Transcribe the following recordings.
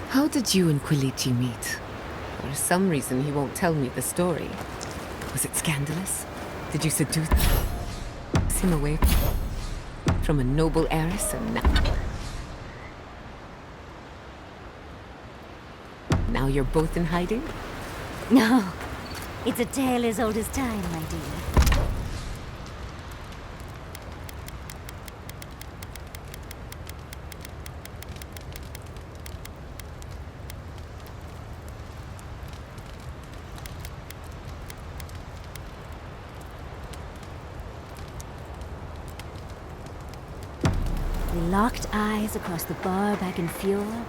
How did you and Quilici meet? For some reason, he won't tell me the story. Was it scandalous? Did you seduce him away from a noble heiress and now you're both in hiding? No, it's a tale as old as time, my dear. We locked eyes across the bar back in Fiora.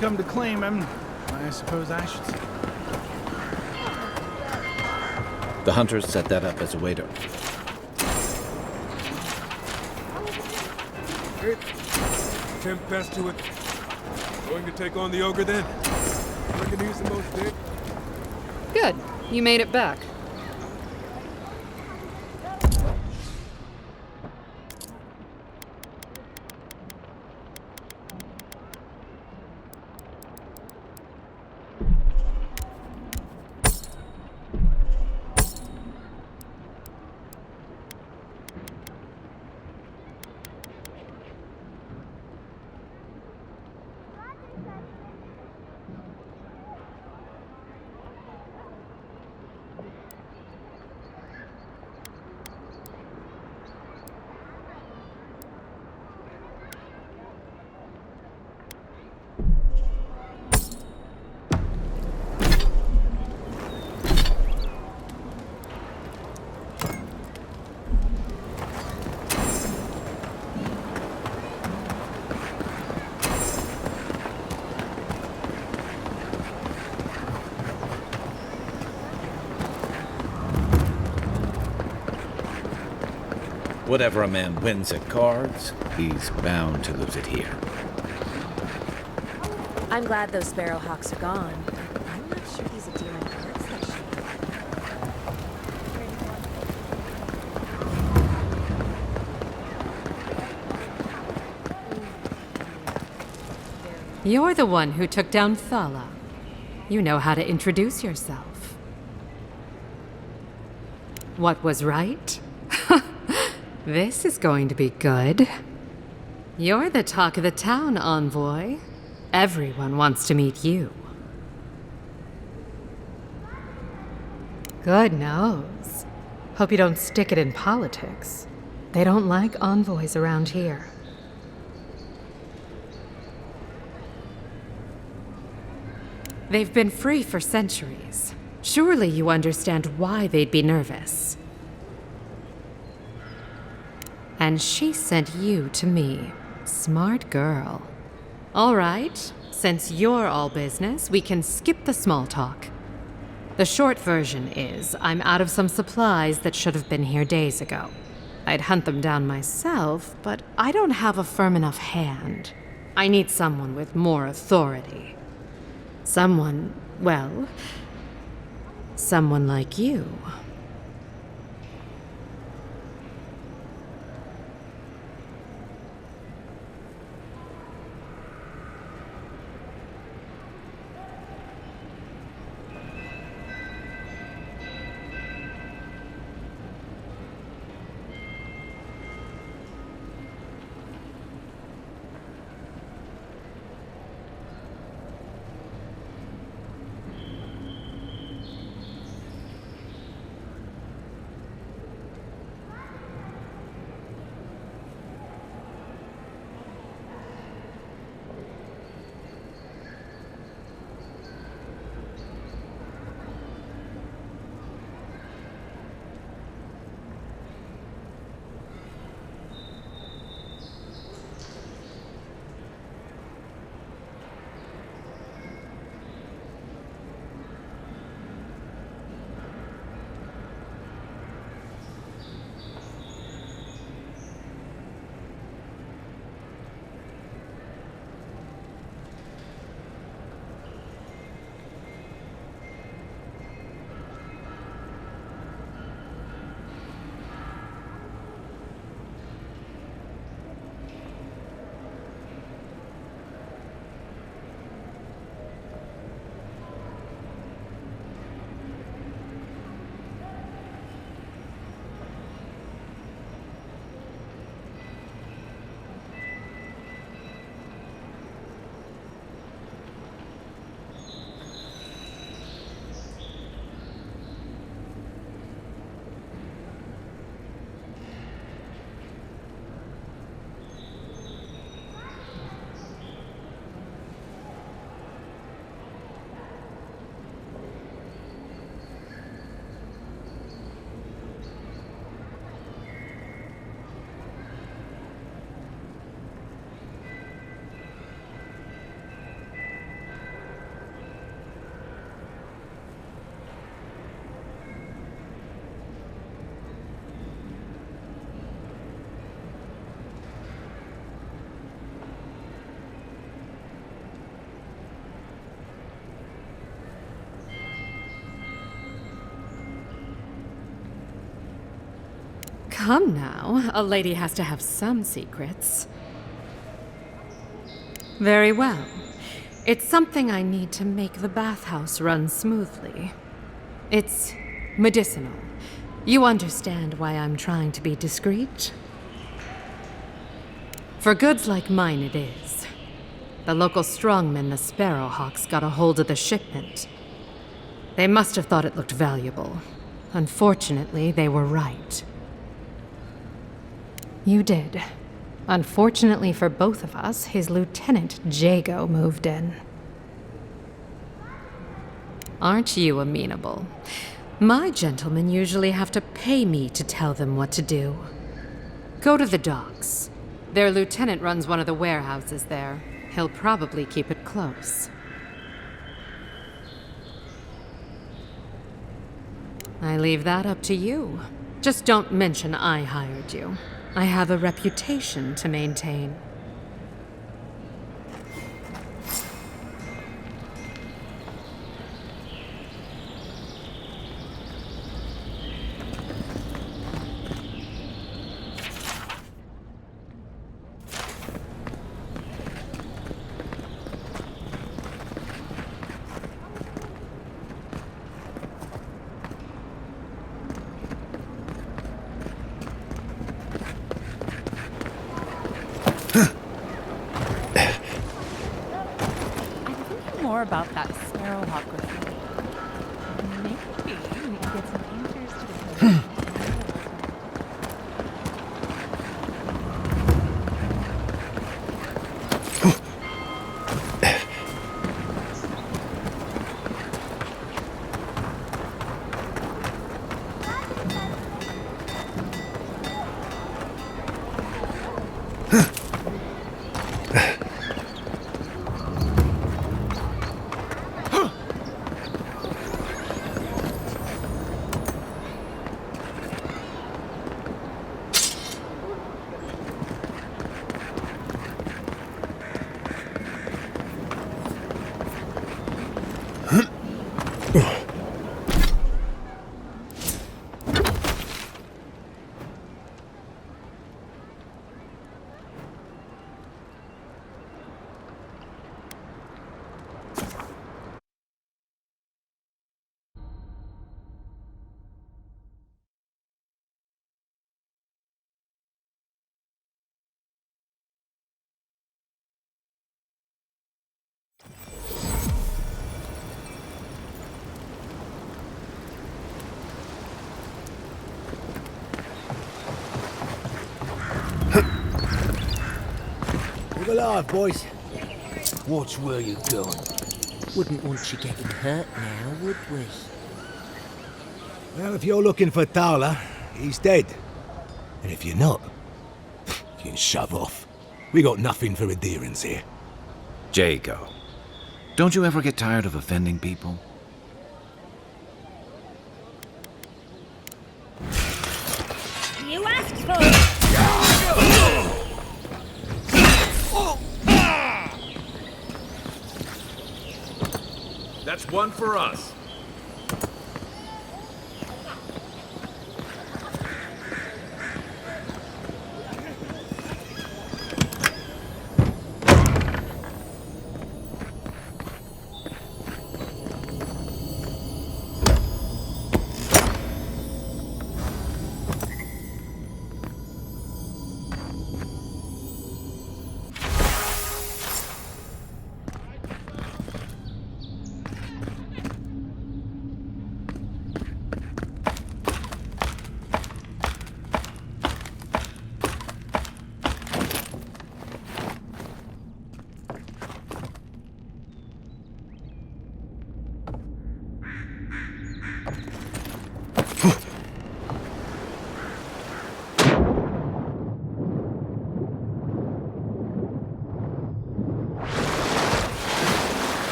Come to claim him, I suppose I should say. The hunters set that up as a waiter. Great. 10 past 2 it. Going to take on the ogre then? Reckon he's the most dick? Good. You made it back. Whatever a man wins at cards, he's bound to lose it here. I'm glad those sparrowhawks are gone. I'm not sure he's a deal in cards that she. You're the one who took down Thala. You know how to introduce yourself. What was right? This is going to be good. You're the talk of the town, envoy. Everyone wants to meet you. Good nose. Hope you don't stick it in politics. They don't like envoys around here. They've been free for centuries. Surely you understand why they'd be nervous. And she sent you to me. Smart girl. All right, since you're all business, we can skip the small talk. The short version is, I'm out of some supplies that should have been here days ago. I'd hunt them down myself, but I don't have a firm enough hand. I need someone with more authority. Someone, well, someone like you. come now. A lady has to have some secrets. Very well. It's something I need to make the bathhouse run smoothly. It's medicinal. You understand why I'm trying to be discreet? For goods like mine, it is. The local strongmen, the Sparrowhawks, got a hold of the shipment. They must have thought it looked valuable. Unfortunately, they were right. You did. Unfortunately for both of us, his lieutenant, Jago, moved in. Aren't you amenable? My gentlemen usually have to pay me to tell them what to do. Go to the docks. Their lieutenant runs one of the warehouses there. He'll probably keep it close. I leave that up to you. Just don't mention I hired you. I have a reputation to maintain. More about that Sparrowhawk graffiti. Maybe we can get some answers to the Look alive, boys. Watch where you're going. Wouldn't want you getting hurt now, would we? Well, if you're looking for Tala, he's dead. And if you're not, you can shove off. We got nothing for adherence here. Jago, don't you ever get tired of offending people? You asked for it! That's one for us.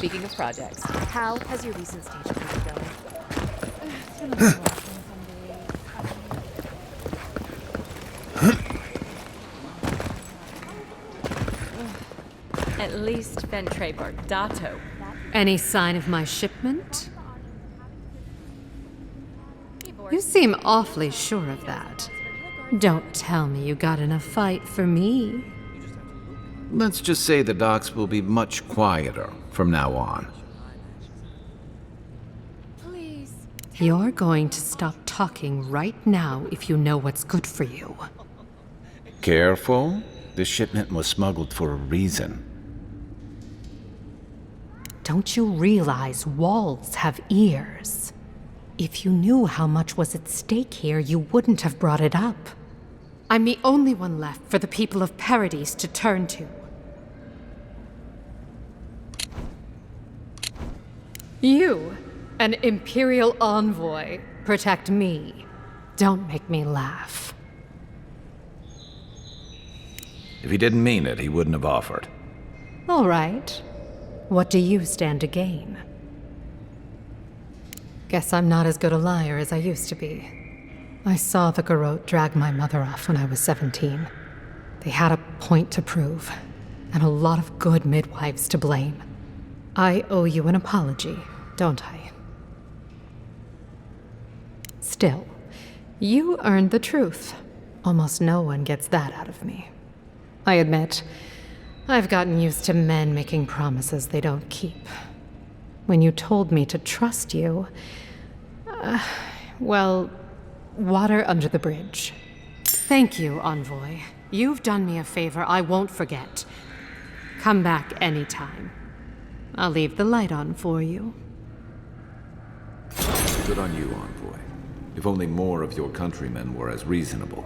Speaking of projects, How has your recent stage play going? it's been a little rough on some days. At least Ventre Bardato. Any sign of my shipment? You seem awfully sure of that. Don't tell me you got in a fight for me. Let's just say the docks will be much quieter from now on. You're going to stop talking right now if you know what's good for you. Careful. This shipment was smuggled for a reason. Don't you realize walls have ears? If you knew how much was at stake here, you wouldn't have brought it up. I'm the only one left for the people of Paradise to turn to. You, an Imperial envoy, protect me. Don't make me laugh. If he didn't mean it, he wouldn't have offered. All right. What do you stand to gain? Guess I'm not as good a liar as I used to be. I saw the Garrote drag my mother off when I was 17. They had a point to prove, and a lot of good midwives to blame. I owe you an apology, don't I? Still, you earned the truth. Almost no one gets that out of me. I admit, I've gotten used to men making promises they don't keep. When you told me to trust you, well, water under the bridge. Thank you, Envoy. You've done me a favor I won't forget. Come back anytime. I'll leave the light on for you. Good on you, Envoy. If only more of your countrymen were as reasonable.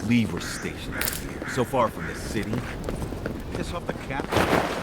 cleaver station here, so far from the city. Piss off the captain.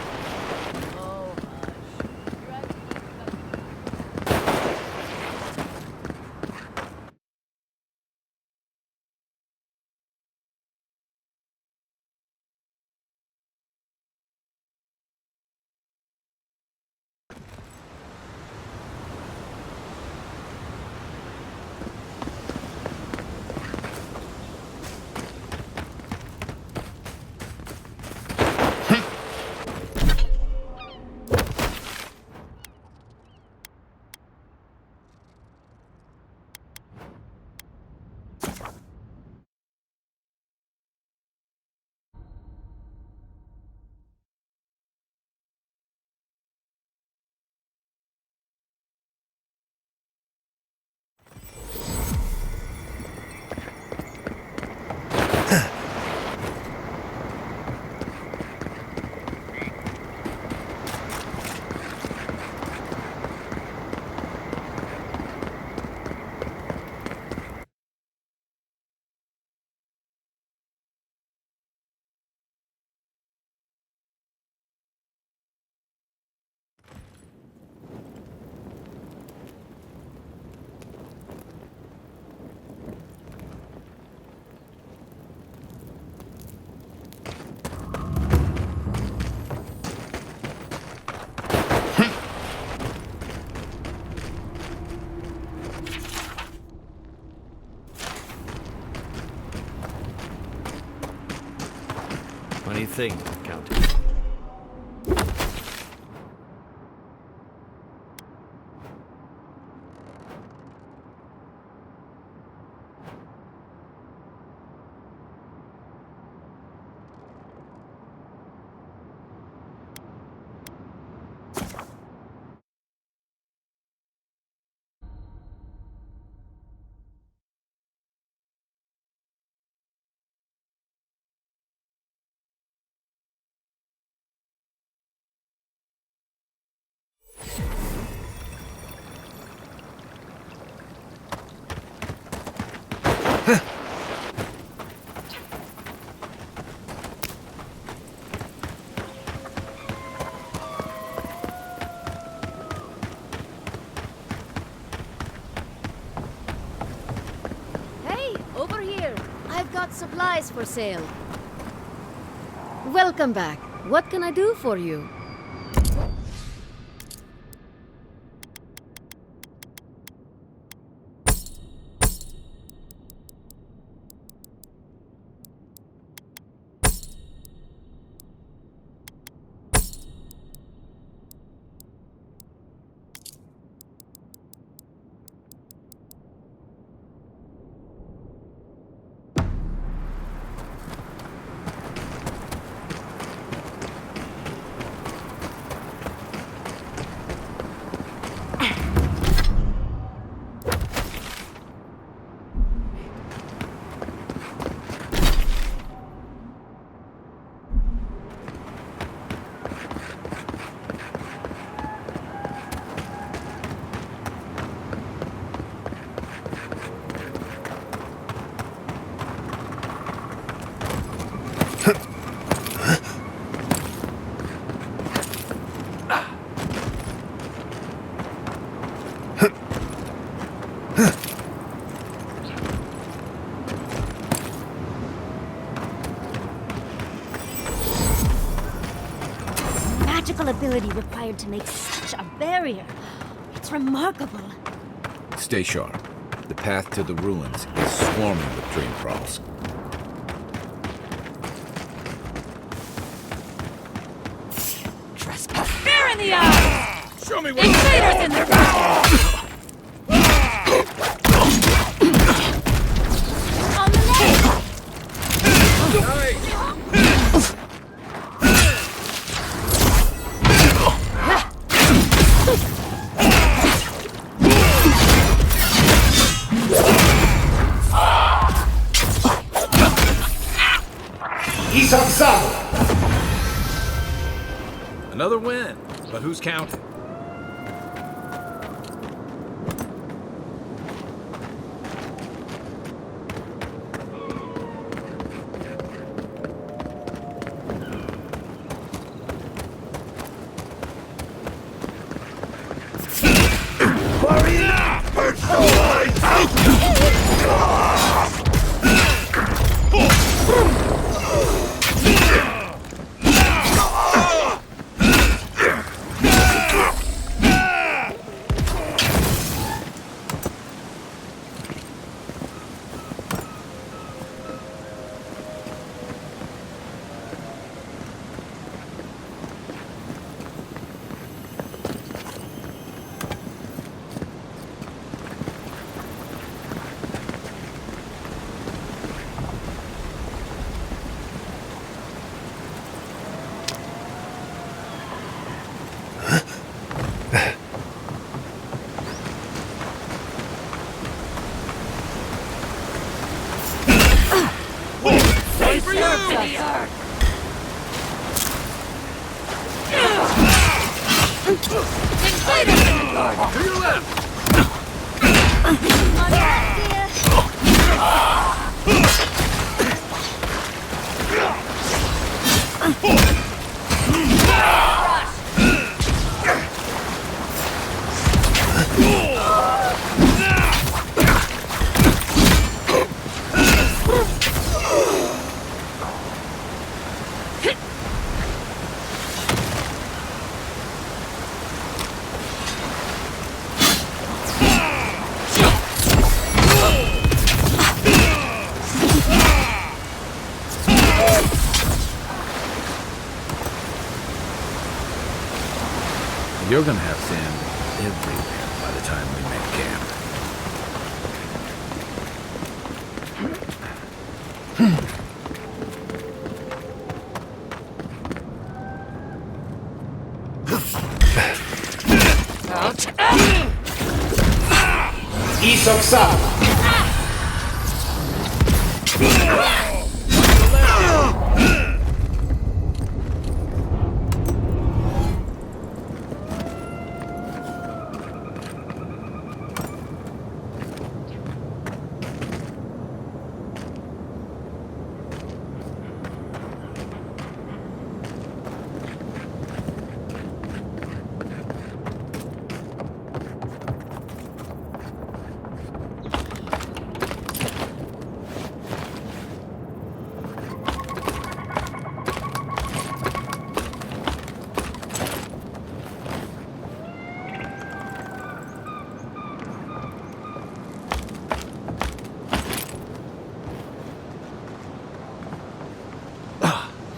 Funny thing, Countess. Hey, over here. I've got supplies for sale. Welcome back. What can I do for you? Magical ability required to make such a barrier. It's remarkable. Stay sharp. The path to the ruins is swarming with dream crawls. Trespass. Fear in the eye! Show me what Invaders in their back! On the leg! Another win, but who's counting? You're gonna have sand everywhere by the time we make camp.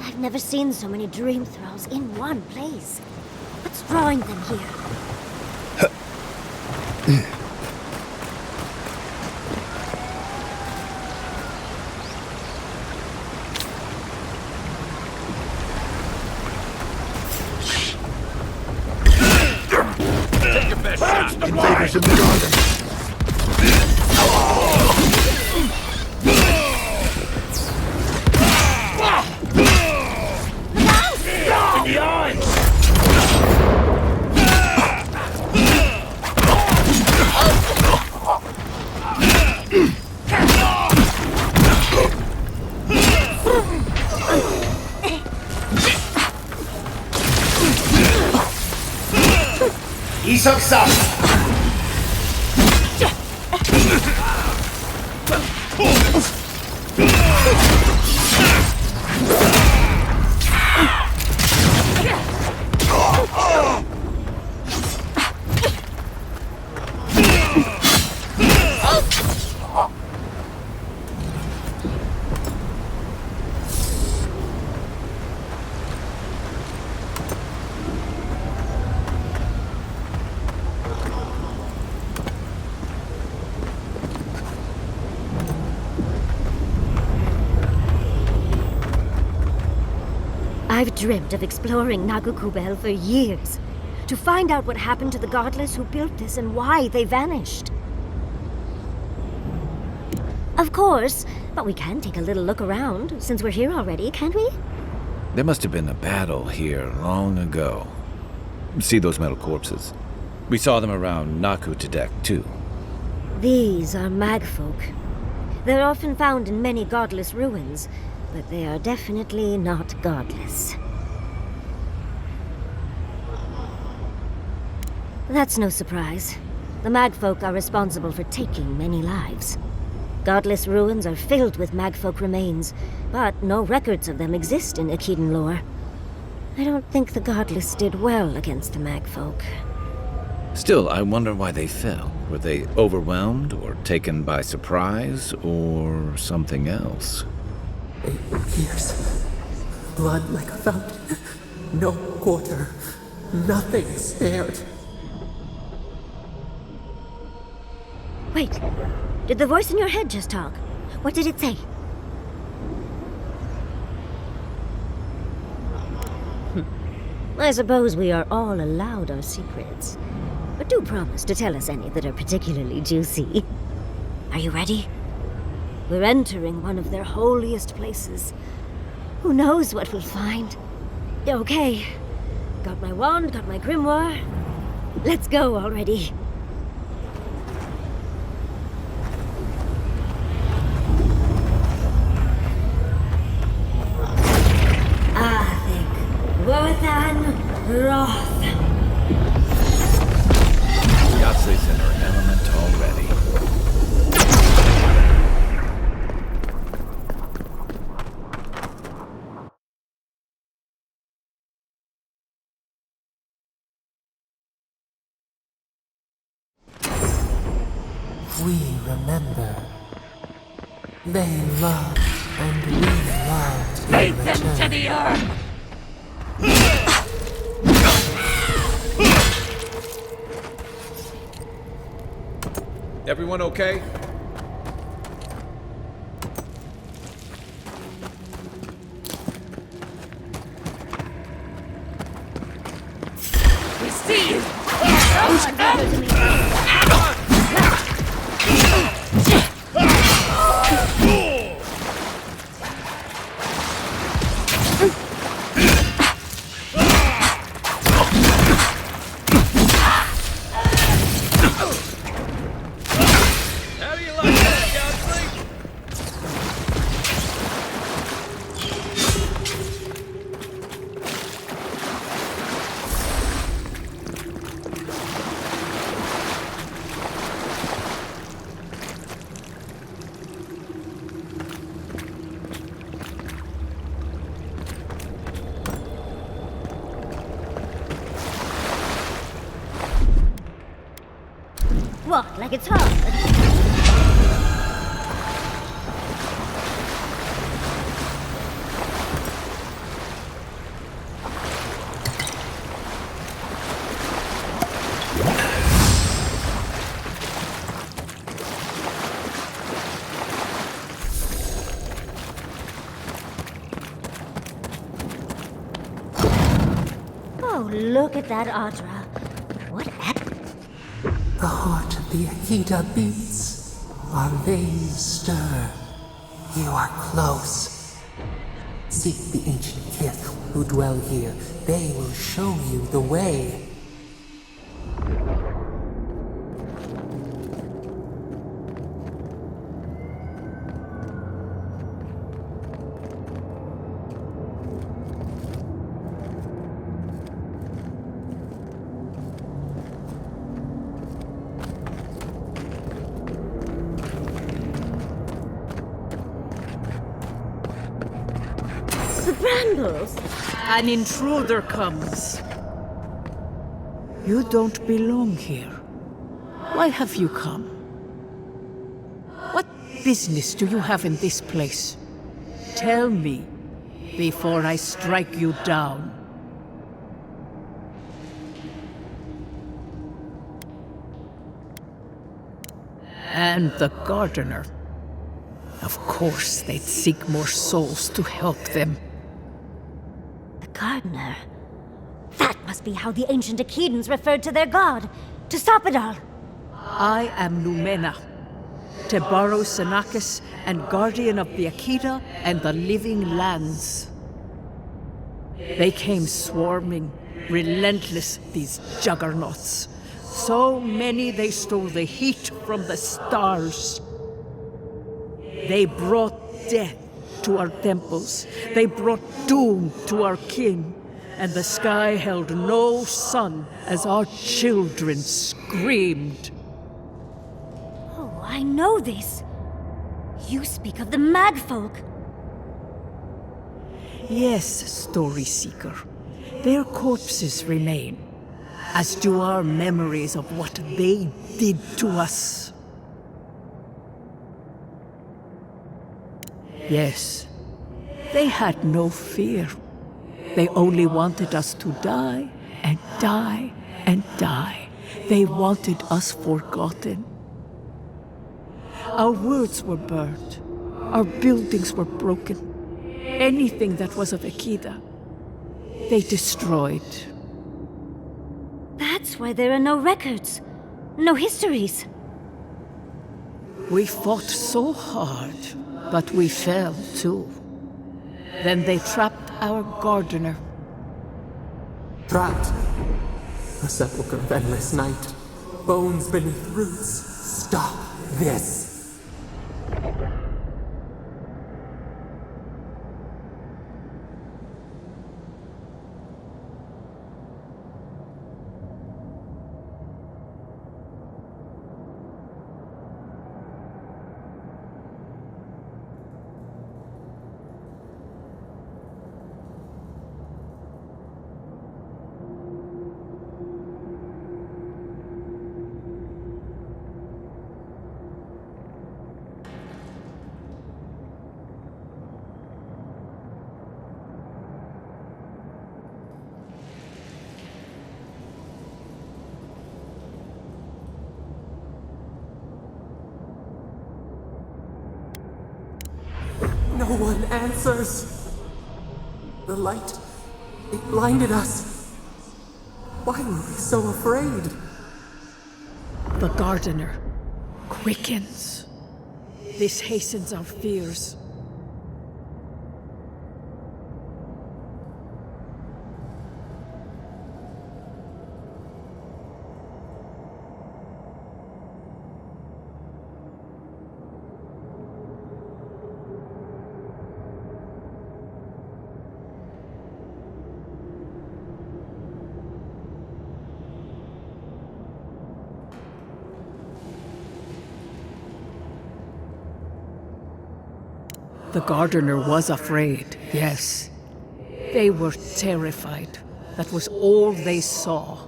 I've never seen so many dream throws in one place. What's drawing them here? Take your best shot. Invaders in the garden. In the eyes! I've dreamt of exploring Nagukubel for years, to find out what happened to the godless who built this and why they vanished. Of course, but we can take a little look around, since we're here already, can't we? There must have been a battle here long ago. See those metal corpses? We saw them around Naku Tedek, too. These are magfolk. They're often found in many godless ruins, but they are definitely not godless. That's no surprise. The Magfolk are responsible for taking many lives. Godless ruins are filled with Magfolk remains, but no records of them exist in Akedan lore. I don't think the Godless did well against the Magfolk. Still, I wonder why they fell. Were they overwhelmed, or taken by surprise, or something else? Years. Blood like a fountain. No quarter. Nothing spared. Wait. Did the voice in your head just talk? What did it say? I suppose we are all allowed our secrets. But do promise to tell us any that are particularly juicy. Are you ready? We're entering one of their holiest places. Who knows what we'll find? Okay. Got my wand, got my grimoire. Let's go already. Worthan Roth. Yahtze's in her element already. We remember. They loved and we loved. Lead them to the earth! Everyone okay? We see you! What, like it's hard? Oh, look at that Audra. What The heart of the Akita beats. Our veins stir. You are close. Seek the ancient kith who dwell here. They will show you the way. brambles? An intruder comes. You don't belong here. Why have you come? What business do you have in this place? Tell me, before I strike you down. And the gardener. Of course, they'd seek more souls to help them. The gardener? That must be how the ancient Akedans referred to their god, to stop it all. I am Lumena, Tebaro Sanakis, and guardian of the Akita and the living lands. They came swarming, relentless, these juggernauts. So many they stole the heat from the stars. They brought death to our temples. They brought doom to our king. And the sky held no sun as our children screamed. I know this. You speak of the Magfolk. Yes, Story Seeker. Their corpses remain, as do our memories of what they did to us. Yes, they had no fear. They only wanted us to die and die and die. They wanted us forgotten. Our words were burned. Our buildings were broken. Anything that was of Akida, they destroyed. That's why there are no records, no histories. We fought so hard, but we fell too. Then they trapped our gardener. Trapped. A sepulchre of endless night. Bones beneath roots. Stop this. No one answers. The light, it blinded us. Why were we so afraid? The gardener quickens. This hastens our fears. The gardener was afraid, yes. They were terrified. That was all they saw.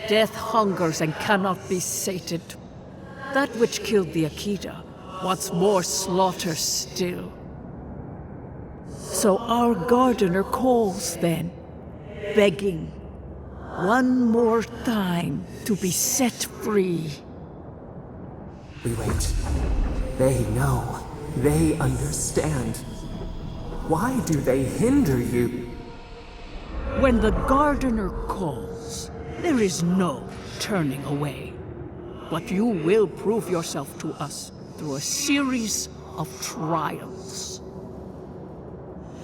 Death hungers and cannot be sated. That which killed the Akita wants more slaughter still. So our gardener calls then, begging one more time to be set free. We wait. They know. They understand. Why do they hinder you? When the gardener calls, there is no turning away. But you will prove yourself to us through a series of trials.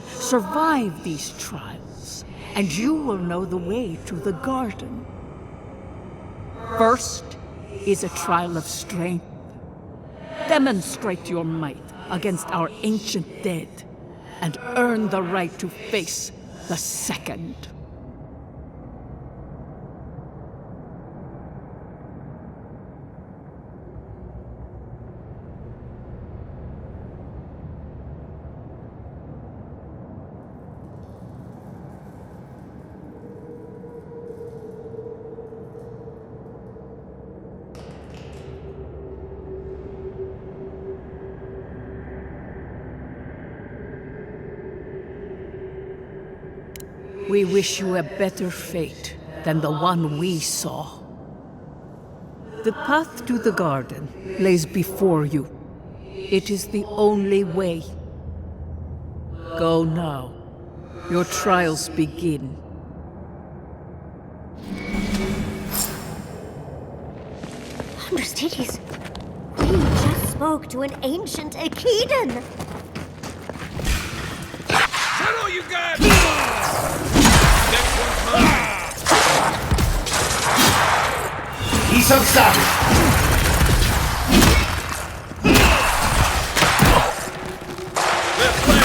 Survive these trials, and you will know the way to the garden. First is a trial of strength. Demonstrate your might against our ancient dead, and earn the right to face the second. We wish you a better fate than the one we saw. The path to the garden lays before you. It is the only way. Go now. Your trials begin. Understudies, we just spoke to an ancient Akidan. That all you got? Next one's mine. He's unstoppable. Left leg.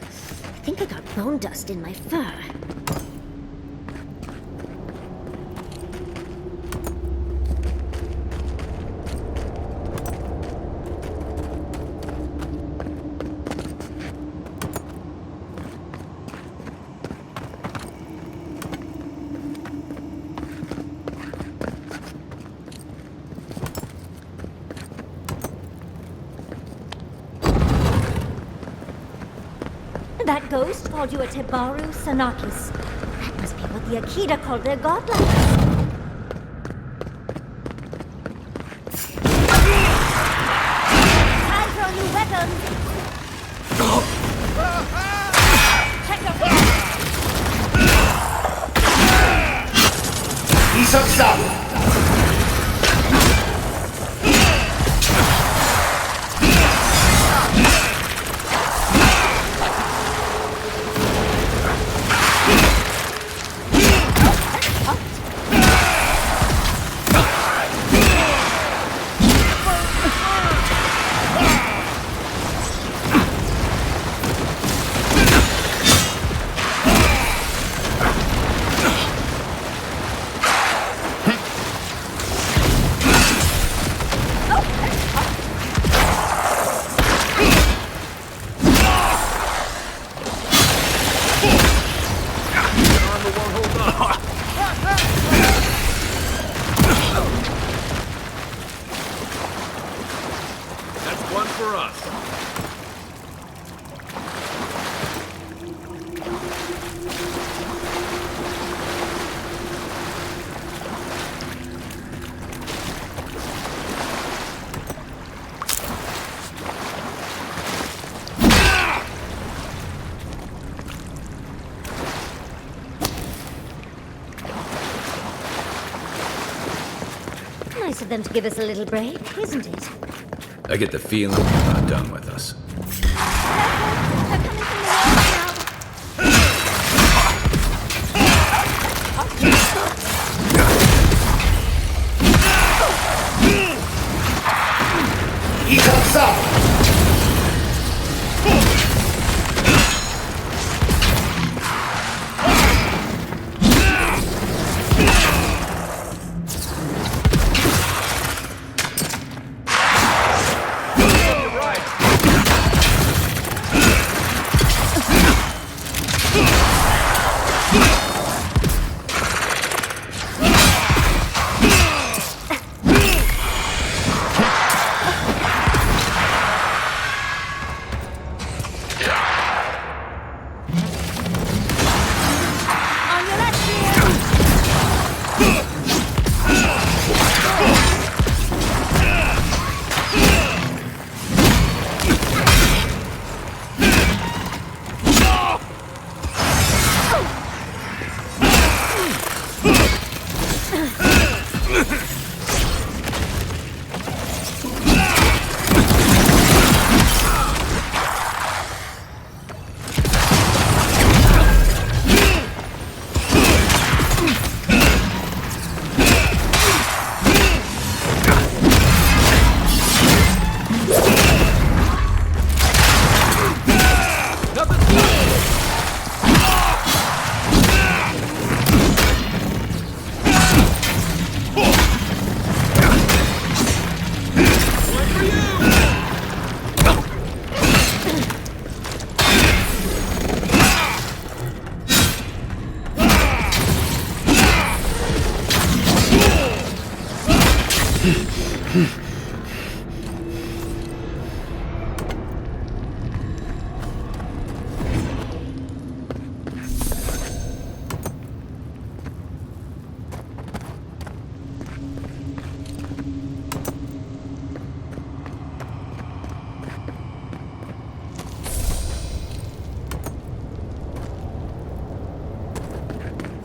I think I got bone dust in my fur. That ghost called you a Tebaru Sanakis. That must be what the Akita called their godlands. Time for a new weapon! Check your Nice of them to give us a little break, isn't it? I get the feeling they're not done with us. He comes up!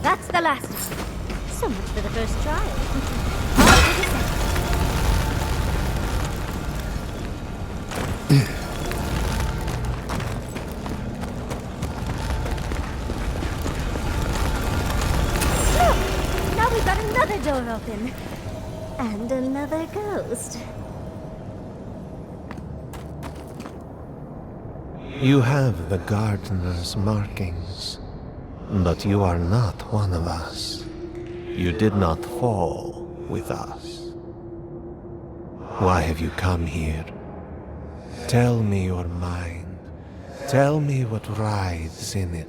That's the last time. So much for the first trial. On to the second. Look! Now we've got another door open. And another ghost. You have the gardener's markings, but you are not one of us. You did not fall with us. Why have you come here? Tell me your mind. Tell me what rides in it.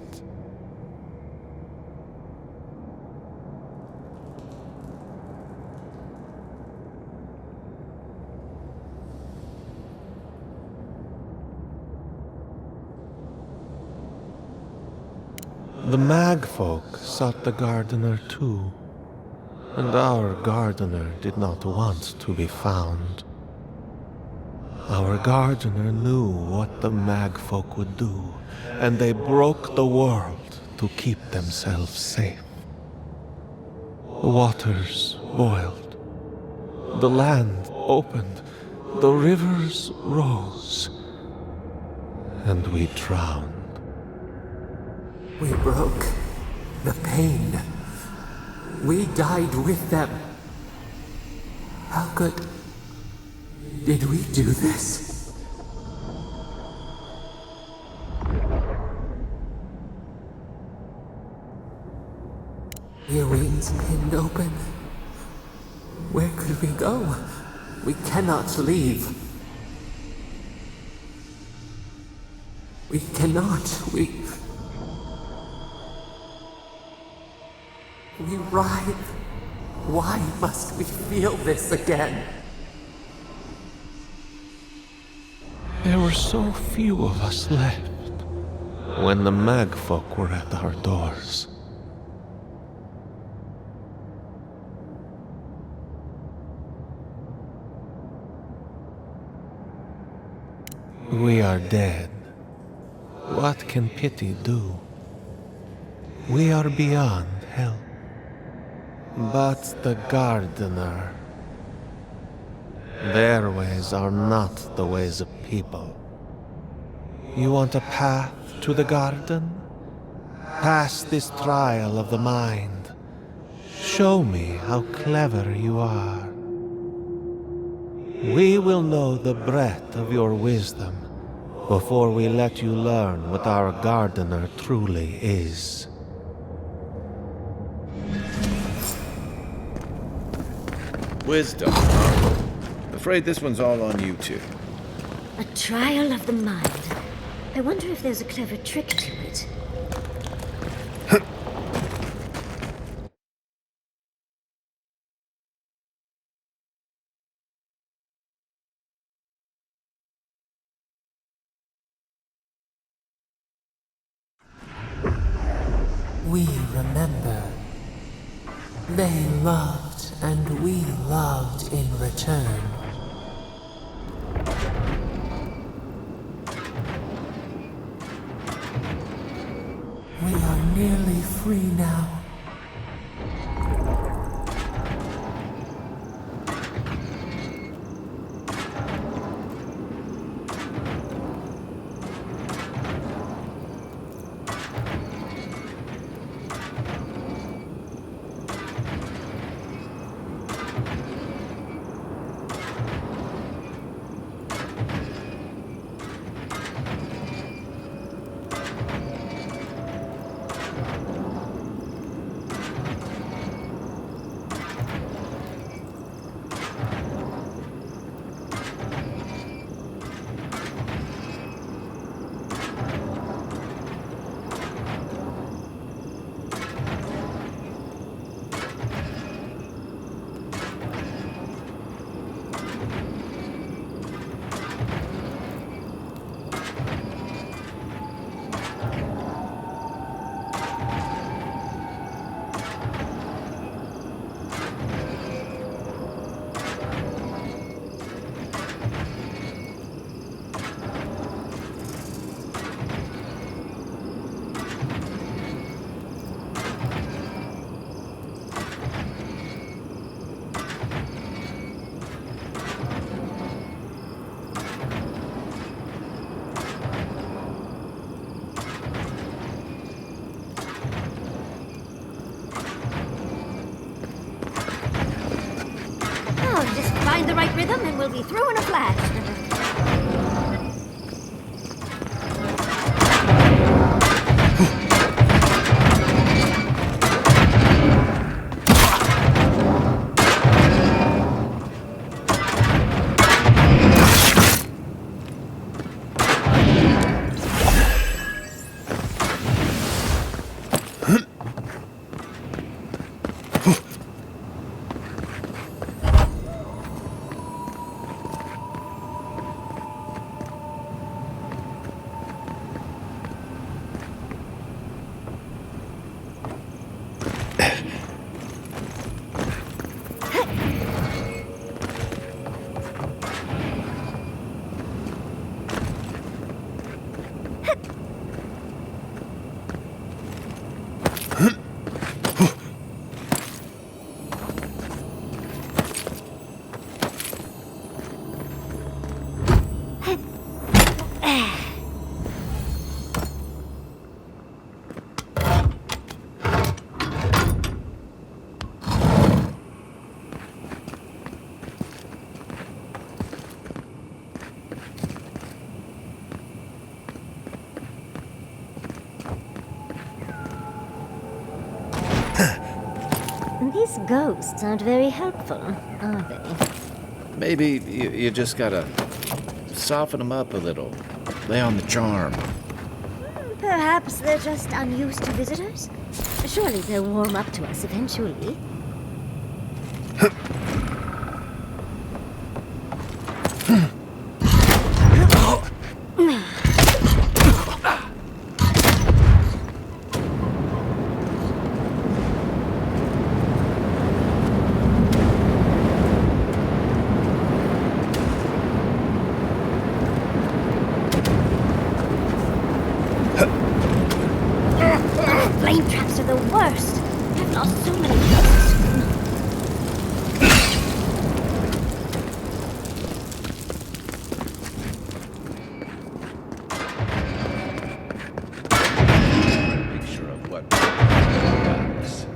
The Magfolk sought the gardener too, and our gardener did not want to be found. Our gardener knew what the Magfolk would do, and they broke the world to keep themselves safe. The waters boiled, the land opened, the rivers rose, and we drowned. We broke the pain. We died with them. How did we do this? Your wings pinned open. Where could we go? We cannot leave. We cannot. We writhe. Why must we feel this again? There were so few of us left when the Magfolk were at our doors. We are dead. What can pity do? We are beyond help. But the gardener, their ways are not the ways of people. You want a path to the garden? Pass this trial of the mind. Show me how clever you are. We will know the breadth of your wisdom before we let you learn what our gardener truly is. Wisdom, huh? Afraid this one's all on you two. A trial of the mind. I wonder if there's a clever trick to it. We remember. They loved, and we loved in return. We are nearly free now. Just find the right rhythm and we'll be through in a flash. These ghosts aren't very helpful, are they? Maybe you just gotta soften them up a little. Lay on the charm. Perhaps they're just unused to visitors? Surely they'll warm up to us eventually. Flame traps are the worst. I've lost so many ghosts. Picture of what happens.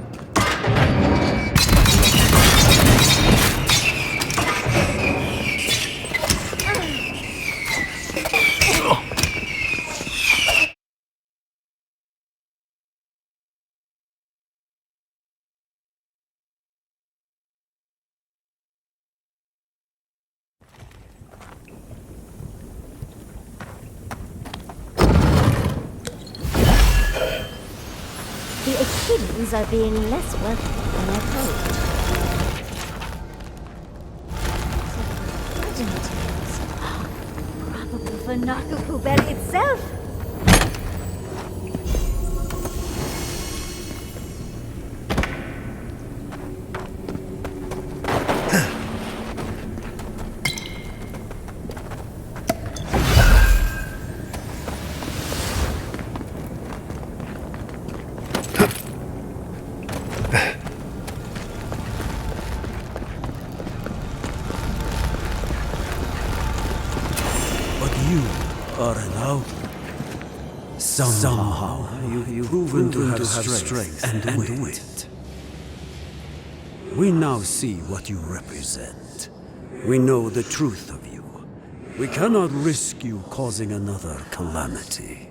The Achilles are being less welcome than I hoped. Probably for Nakukuben itself. You are an outlaw. Somehow you've proven to have strength and wit. We now see what you represent. We know the truth of you. We cannot risk you causing another calamity.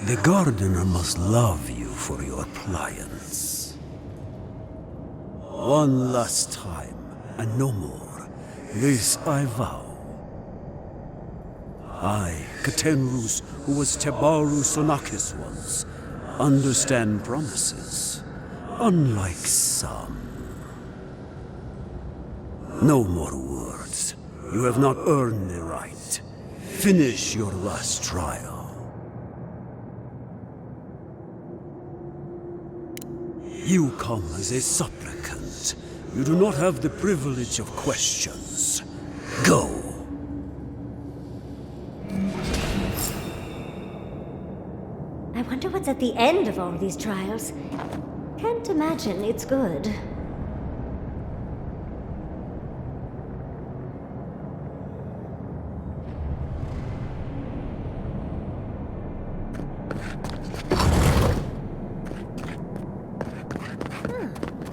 The gardener must love you for your pliance. One last time, and no more. This I vow. I, Katenrus, who was Tebaru Sonakis once, understand promises, unlike some. No more words. You have not earned the right. Finish your last trial. You come as a supplicant. You do not have the privilege of questions. Go. I wonder what's at the end of all these trials. Can't imagine it's good.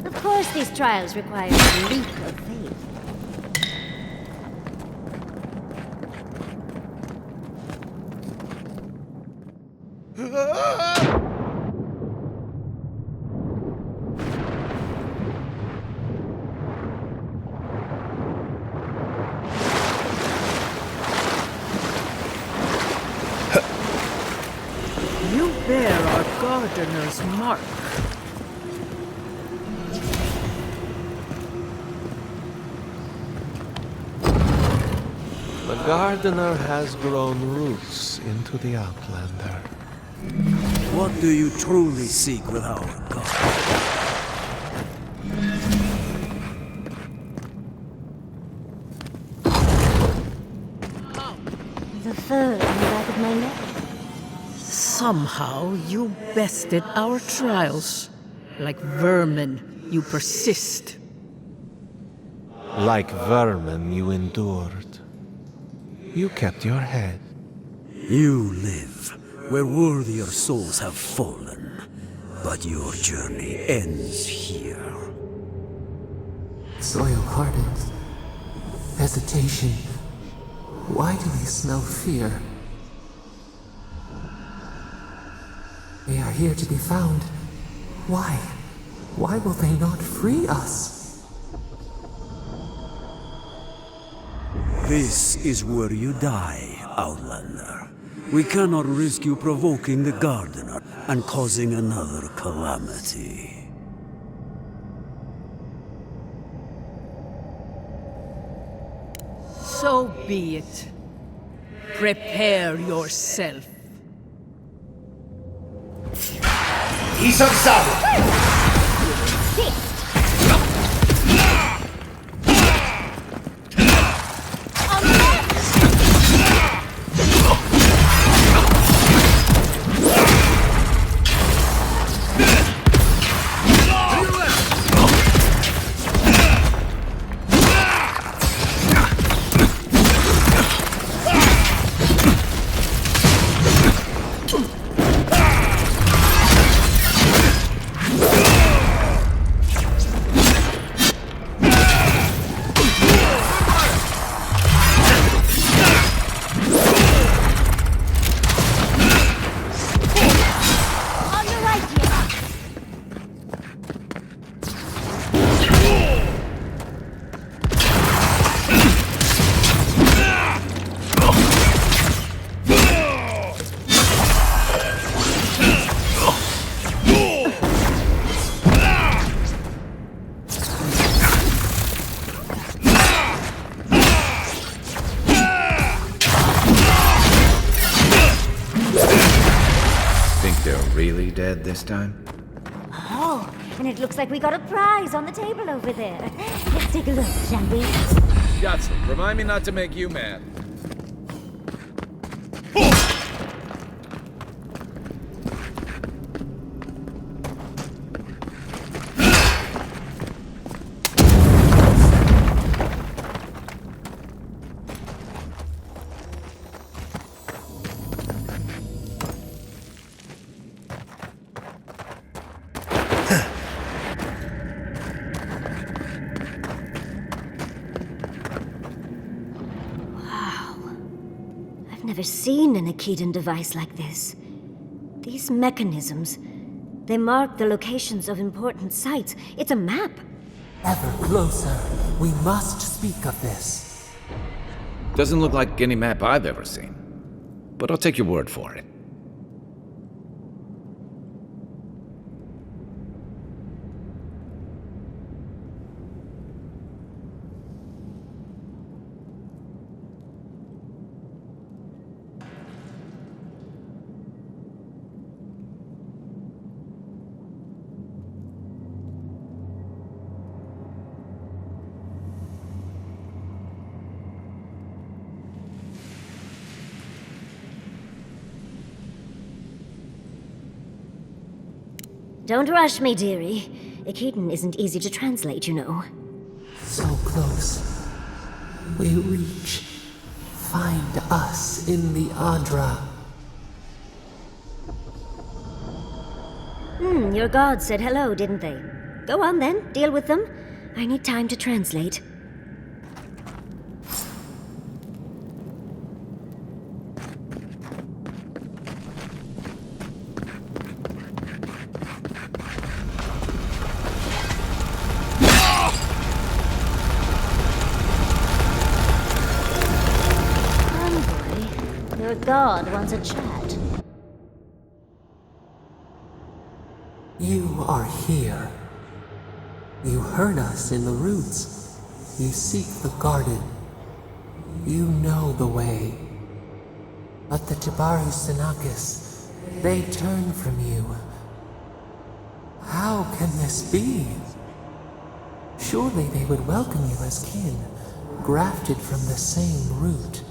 Of course these trials require a leap of faith. You bear our gardener's mark. The gardener has grown roots into the Outlander. What do you truly seek with our god? The fur on the back of my neck. Somehow you bested our trials. Like vermin, you persist. Like vermin, you endured. You kept your head. You live where worthier souls have fallen. But your journey ends here. Soil hardens. Hesitation. Why do we smell fear? They are here to be found. Why? Why will they not free us? This is where you die, Outlander. We cannot risk you provoking the Gardener and causing another calamity. So be it. Prepare yourself. He's unstoppable! Really dead this time? Oh, and it looks like we got a prize on the table over there. Let's take a look, shall we? Yatsu, remind me not to make you mad. Never seen an Akedan device like this. These mechanisms, they mark the locations of important sites. It's a map. Ever closer. We must speak of this. Doesn't look like any map I've ever seen. But I'll take your word for it. Don't rush me, dearie. Akedan isn't easy to translate, you know. So close. We reach. Find us in the Adra. Your gods said hello, didn't they? Go on then, deal with them. I need time to translate. Your god wants a chat. You are here. You heard us in the roots. You seek the garden. You know the way. But the Jabaru Sinakis, they turn from you. How can this be? Surely they would welcome you as kin, grafted from the same root.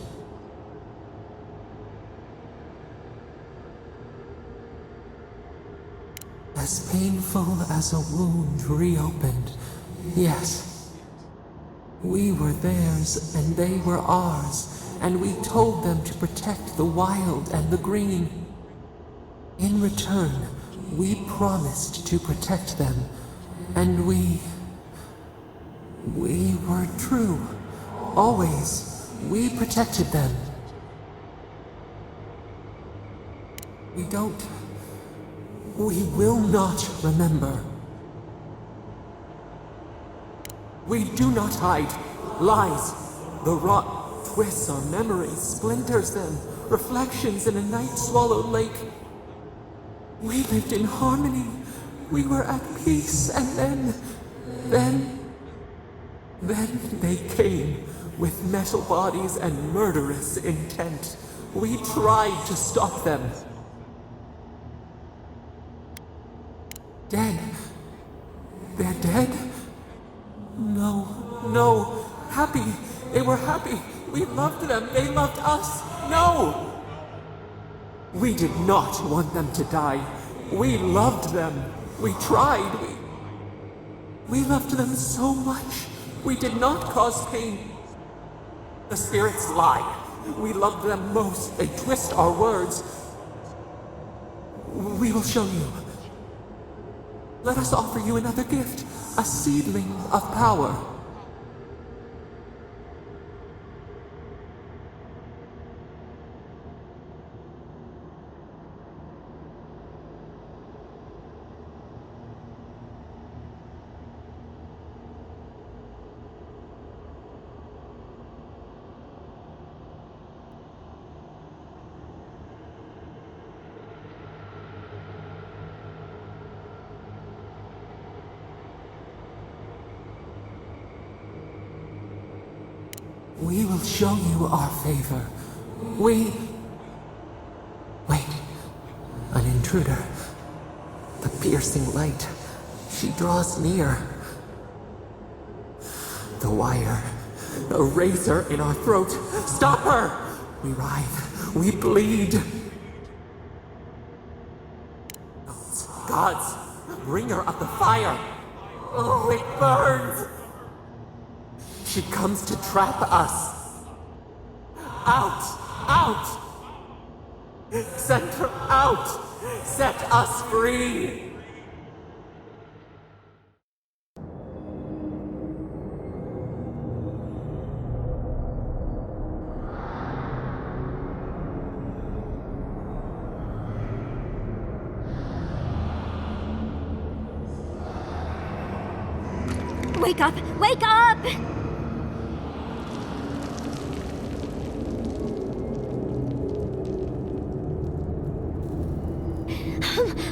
As painful as a wound reopened, yes. We were theirs and they were ours, and we told them to protect the wild and the green. In return, we promised to protect them, and we were true. Always, we protected them. We will not remember. We do not hide. Lies. The rot twists our memories, splinters them, reflections in a night-swallowed lake. We lived in harmony. We were at peace, and then they came with metal bodies and murderous intent. We tried to stop them. Dead? They're dead? No. Happy. They were happy. We loved them. They loved us. No! We did not want them to die. We loved them. We tried. We loved them so much. We did not cause pain. The spirits lie. We loved them most. They twist our words. We will show you. Let us offer you another gift, a seedling of power. We will show you our favor. Wait. An intruder. The piercing light. She draws near. The wire. A razor in our throat. Stop her! We writhe. We bleed. Gods, bringer of the fire. Oh, it burns. She comes to trap us. Out! Send her out! Set us free! Wake up! Wake up!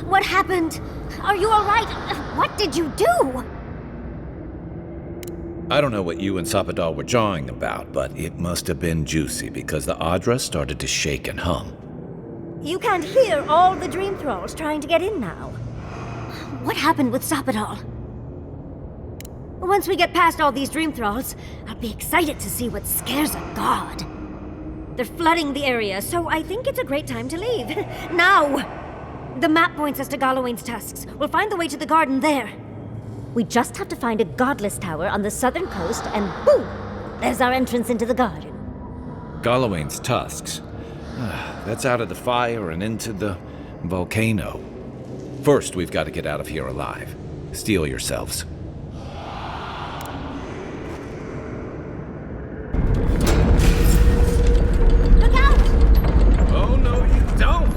What happened? Are you all right? What did you do? I don't know what you and Sapadal were jawing about, but it must have been juicy because the Adra started to shake and hum. You can't hear all the dream thralls trying to get in now. What happened with Sapadal? Once we get past all these dream thralls, I'll be excited to see what scares a god. They're flooding the area, so I think it's a great time to leave. Now! The map points us to Galawain's tusks. We'll find the way to the garden there. We just have to find a godless tower on the southern coast, and boom! There's our entrance into the garden. Galawain's tusks. That's out of the fire and into the volcano. First, we've got to get out of here alive. Steel yourselves. Look out! Oh, no, you don't!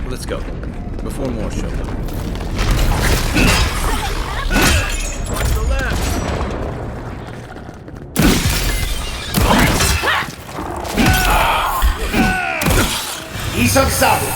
Let's go, before more show up. Watch the left! Isang Sabu!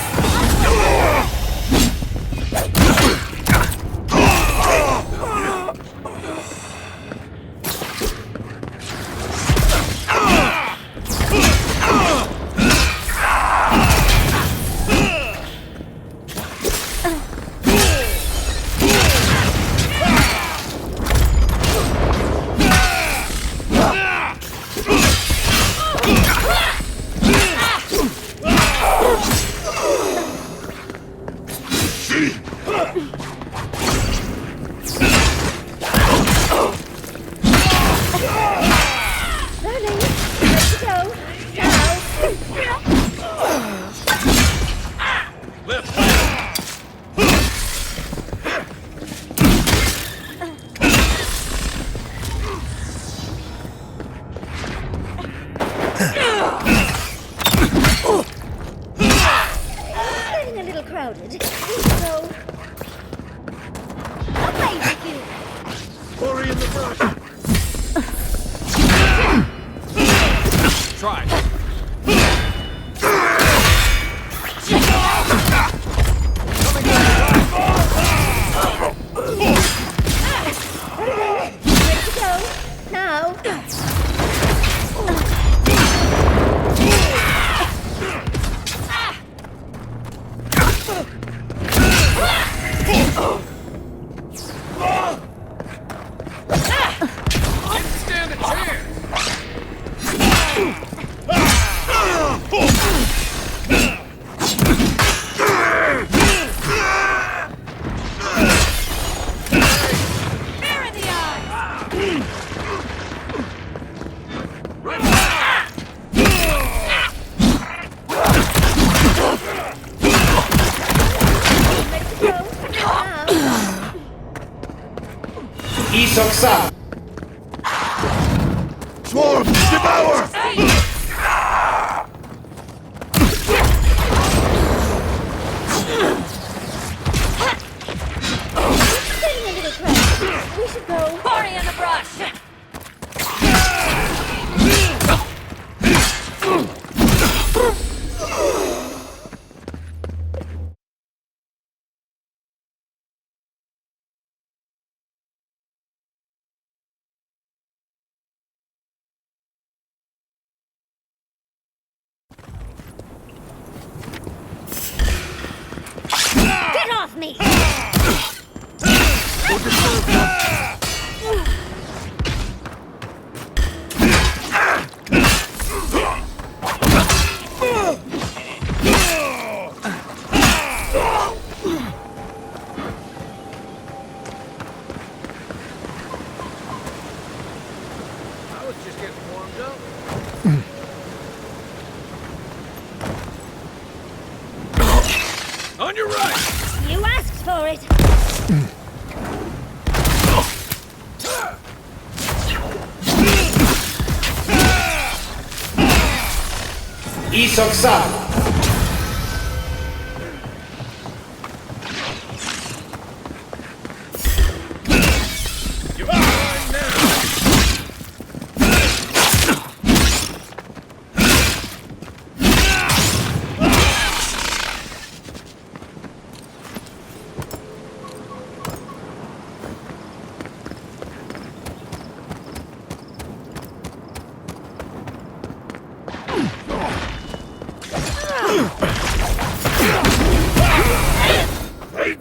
crowded. We should go. Away with you! Hurry in the brush! Try. Ready to go? Now. Didn't stand a chance! Isoksa! Swarm! Devour! Getting a little crowded. We should go. Party in the brush! Get off me! I was just getting warmed up. On your right! You asked for it! Isoksa! You're mine now!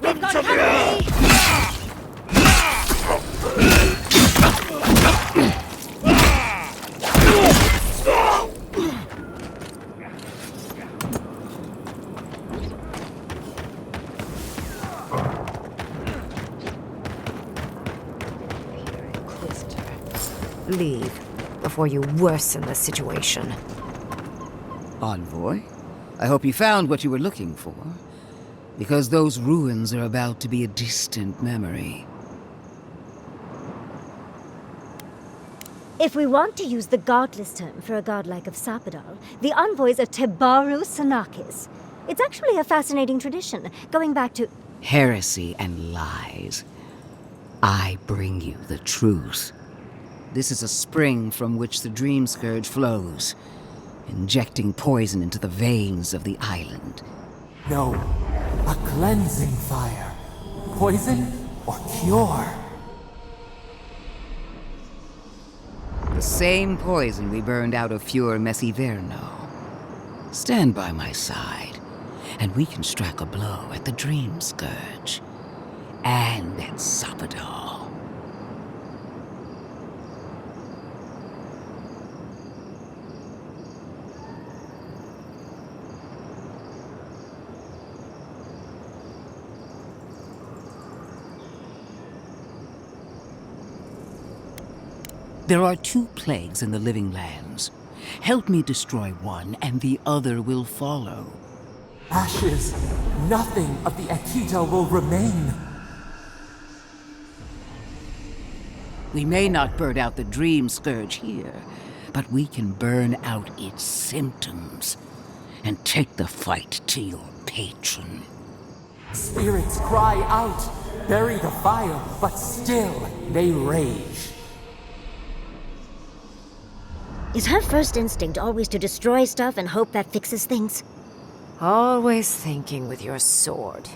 We've got company! Leave before you worsen the situation. Envoy, I hope you found what you were looking for. Because those ruins are about to be a distant memory. If we want to use the godless term for a godlike of Sapadal, the envoys are Tebaru Sanakis. It's actually a fascinating tradition, going back to Heresy and lies. I bring you the truth. This is a spring from which the Dream Scourge flows, injecting poison into the veins of the island. No, a cleansing fire. Poison or cure? The same poison we burned out of Fure Messiverno. Stand by my side, and we can strike a blow at the Dream Scourge. And at Sapadal. There are two plagues in the Living Lands. Help me destroy one, and the other will follow. Ashes. Nothing of the Akita will remain. We may not burn out the Dream Scourge here, but we can burn out its symptoms and take the fight to your patron. Spirits cry out, bury the fire, but still they rage. Is her first instinct always to destroy stuff and hope that fixes things? Always thinking with your sword.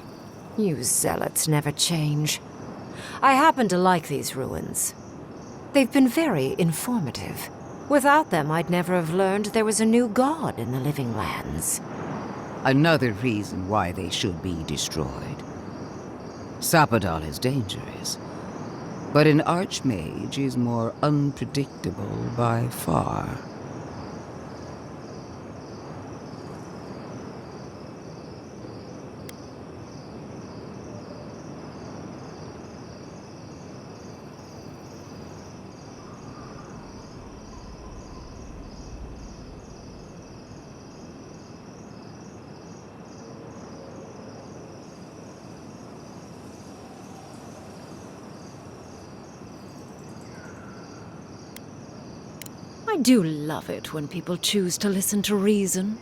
You zealots never change. I happen to like these ruins. They've been very informative. Without them, I'd never have learned there was a new god in the living lands. Another reason why they should be destroyed. Sapadal is dangerous, but an archmage is more unpredictable by far. I do love it when people choose to listen to reason.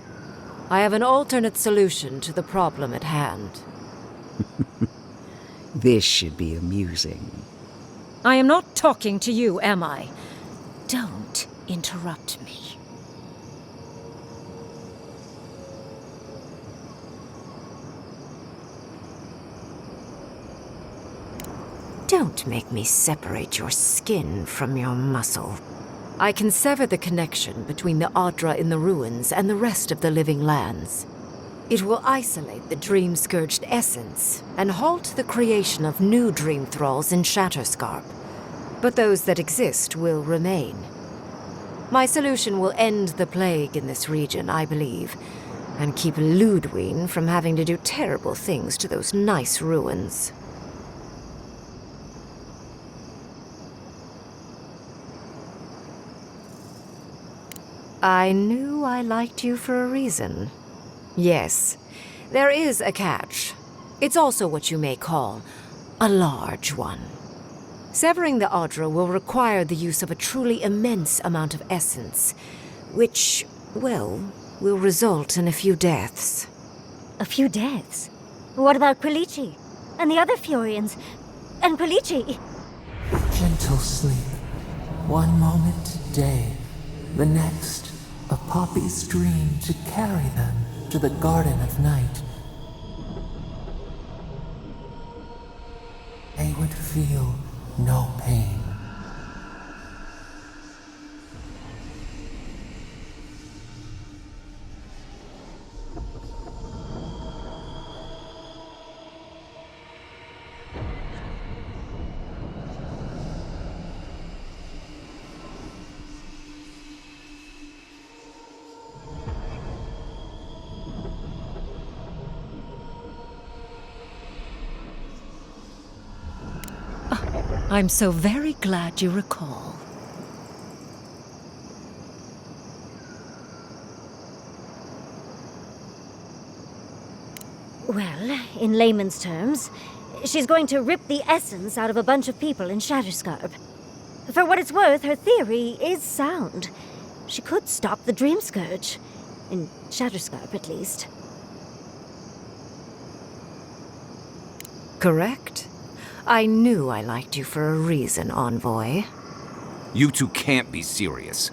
I have an alternate solution to the problem at hand. This should be amusing. I am not talking to you, am I? Don't interrupt me. Don't make me separate your skin from your muscle. I can sever the connection between the Adra in the ruins and the rest of the living lands. It will isolate the dream-scourged essence and halt the creation of new dream thralls in Shatterscarp. But those that exist will remain. My solution will end the plague in this region, I believe, and keep Ludwine from having to do terrible things to those nice ruins. I knew I liked you for a reason. Yes, there is a catch. It's also what you may call a large one. Severing the Adra will require the use of a truly immense amount of essence, which, well, will result in a few deaths. A few deaths? What about Quilici? And the other Furians? And Quilici? Gentle sleep. One moment day, the next a poppy's dream to carry them to the Garden of Night. They would feel no pain. I'm so very glad you recall. Well, in layman's terms, she's going to rip the essence out of a bunch of people in Shatterscarp. For what it's worth, her theory is sound. She could stop the Dream Scourge. In Shatterscarp, at least. Correct. I knew I liked you for a reason, Envoy. You two can't be serious.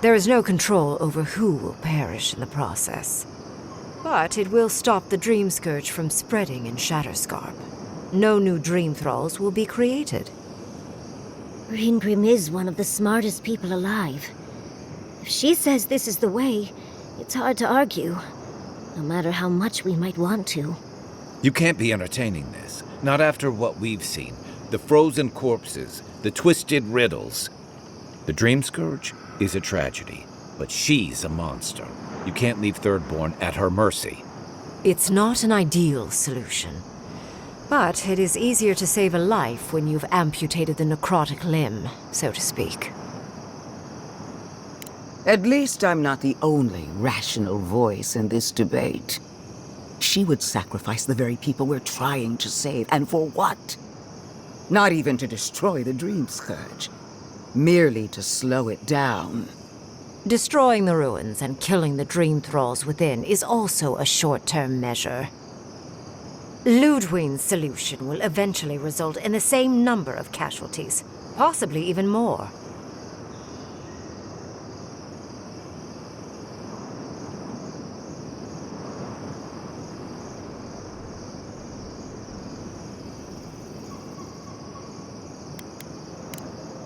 There is no control over who will perish in the process. But it will stop the Dream Scourge from spreading in Shatterscarp. No new Dream Thralls will be created. Ringrim is one of the smartest people alive. If she says this is the way, it's hard to argue. No matter how much we might want to. You can't be entertaining this. Not after what we've seen. The frozen corpses, the twisted riddles. The Dream Scourge is a tragedy, but she's a monster. You can't leave Thirdborn at her mercy. It's not an ideal solution. But it is easier to save a life when you've amputated the necrotic limb, so to speak. At least I'm not the only rational voice in this debate. She would sacrifice the very people we're trying to save, and for what? Not even to destroy the Dream Scourge. Merely to slow it down. Destroying the ruins and killing the Dream Thralls within is also a short-term measure. Ludwig's solution will eventually result in the same number of casualties, possibly even more.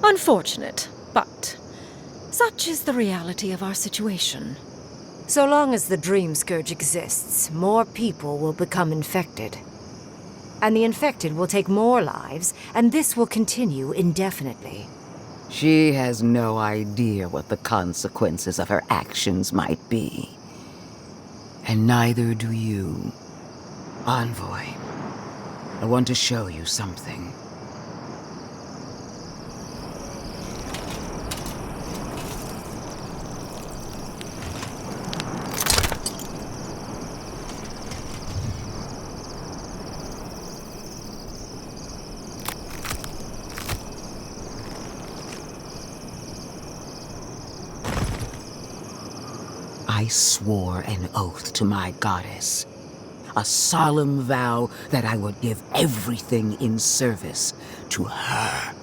Unfortunate, but such is the reality of our situation. So long as the Dream Scourge exists, more people will become infected. And the infected will take more lives, and this will continue indefinitely. She has no idea what the consequences of her actions might be. And neither do you. Envoy, I want to show you something. I swore an oath to my goddess. A solemn vow that I would give everything in service to her.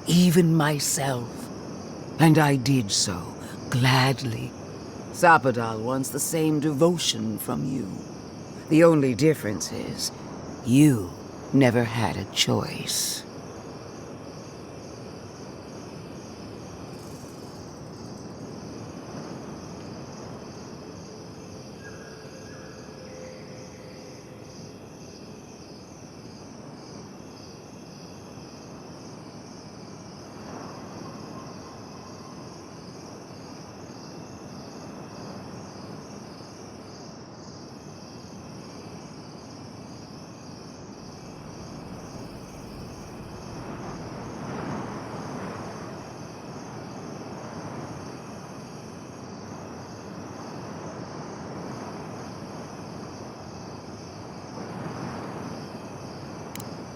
Even myself. And I did so, gladly. Sapadal wants the same devotion from you. The only difference is, you never had a choice.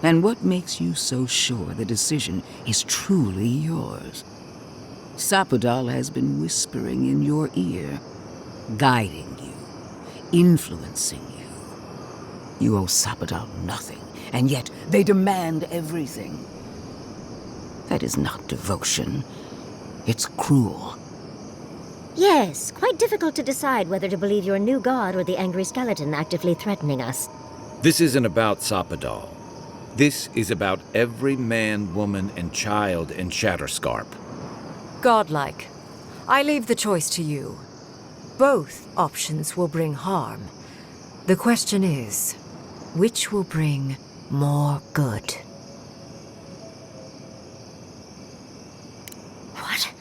And what makes you so sure the decision is truly yours? Sapadal has been whispering in your ear, guiding you, influencing you. You owe Sapadal nothing, and yet they demand everything. That is not devotion. It's cruel. Yes, quite difficult to decide whether to believe your new god or the angry skeleton actively threatening us. This isn't about Sapadal. This is about every man, woman, and child in Shatterscarp. Godlike. I leave the choice to you. Both options will bring harm. The question is, which will bring more good? What?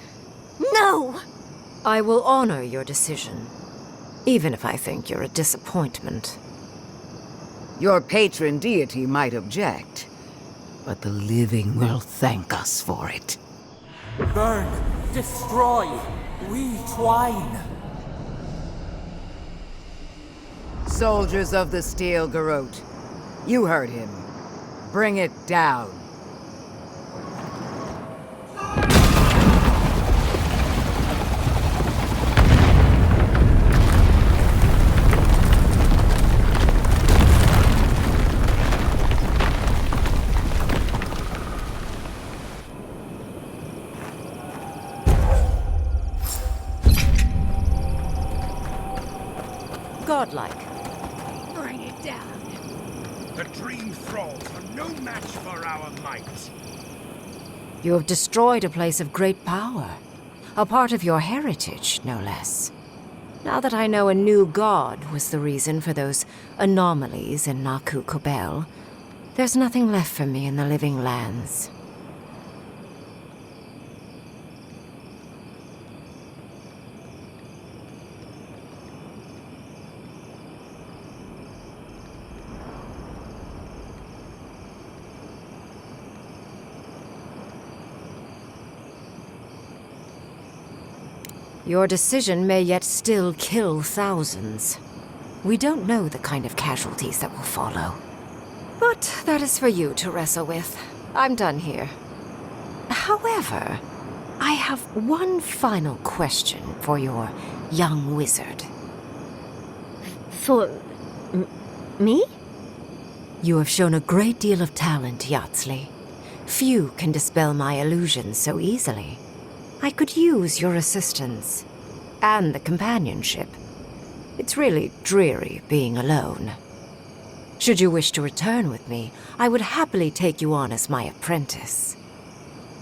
No! I will honor your decision, even if I think you're a disappointment. Your patron deity might object, but the living will thank us for it. Burn, destroy, retwine. Soldiers of the Steel Garrote, you heard him. Bring it down. Godlike. Bring it down. The Dream Thralls are no match for our might. You have destroyed a place of great power. A part of your heritage, no less. Now that I know a new god was the reason for those anomalies in Naku Kobel, there's nothing left for me in the living lands. Your decision may yet still kill thousands. We don't know the kind of casualties that will follow. But that is for you to wrestle with. I'm done here. However, I have one final question for your young wizard. For... me? You have shown a great deal of talent, Yatsley. Few can dispel my illusions so easily. I could use your assistance. And the companionship. It's really dreary being alone. Should you wish to return with me, I would happily take you on as my apprentice.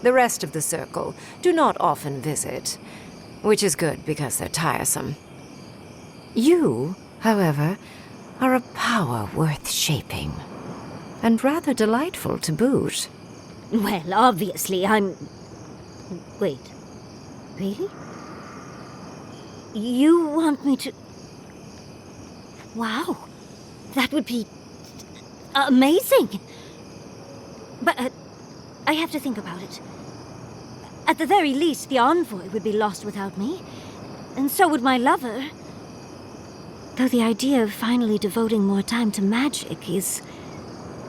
The rest of the circle do not often visit, which is good because they're tiresome. You, however, are a power worth shaping, and rather delightful to boot. Well, obviously, I'm... Wait. Really? You want me to... Wow. That would be... amazing! But, I have to think about it. At the very least, the envoy would be lost without me. And so would my lover. Though the idea of finally devoting more time to magic is...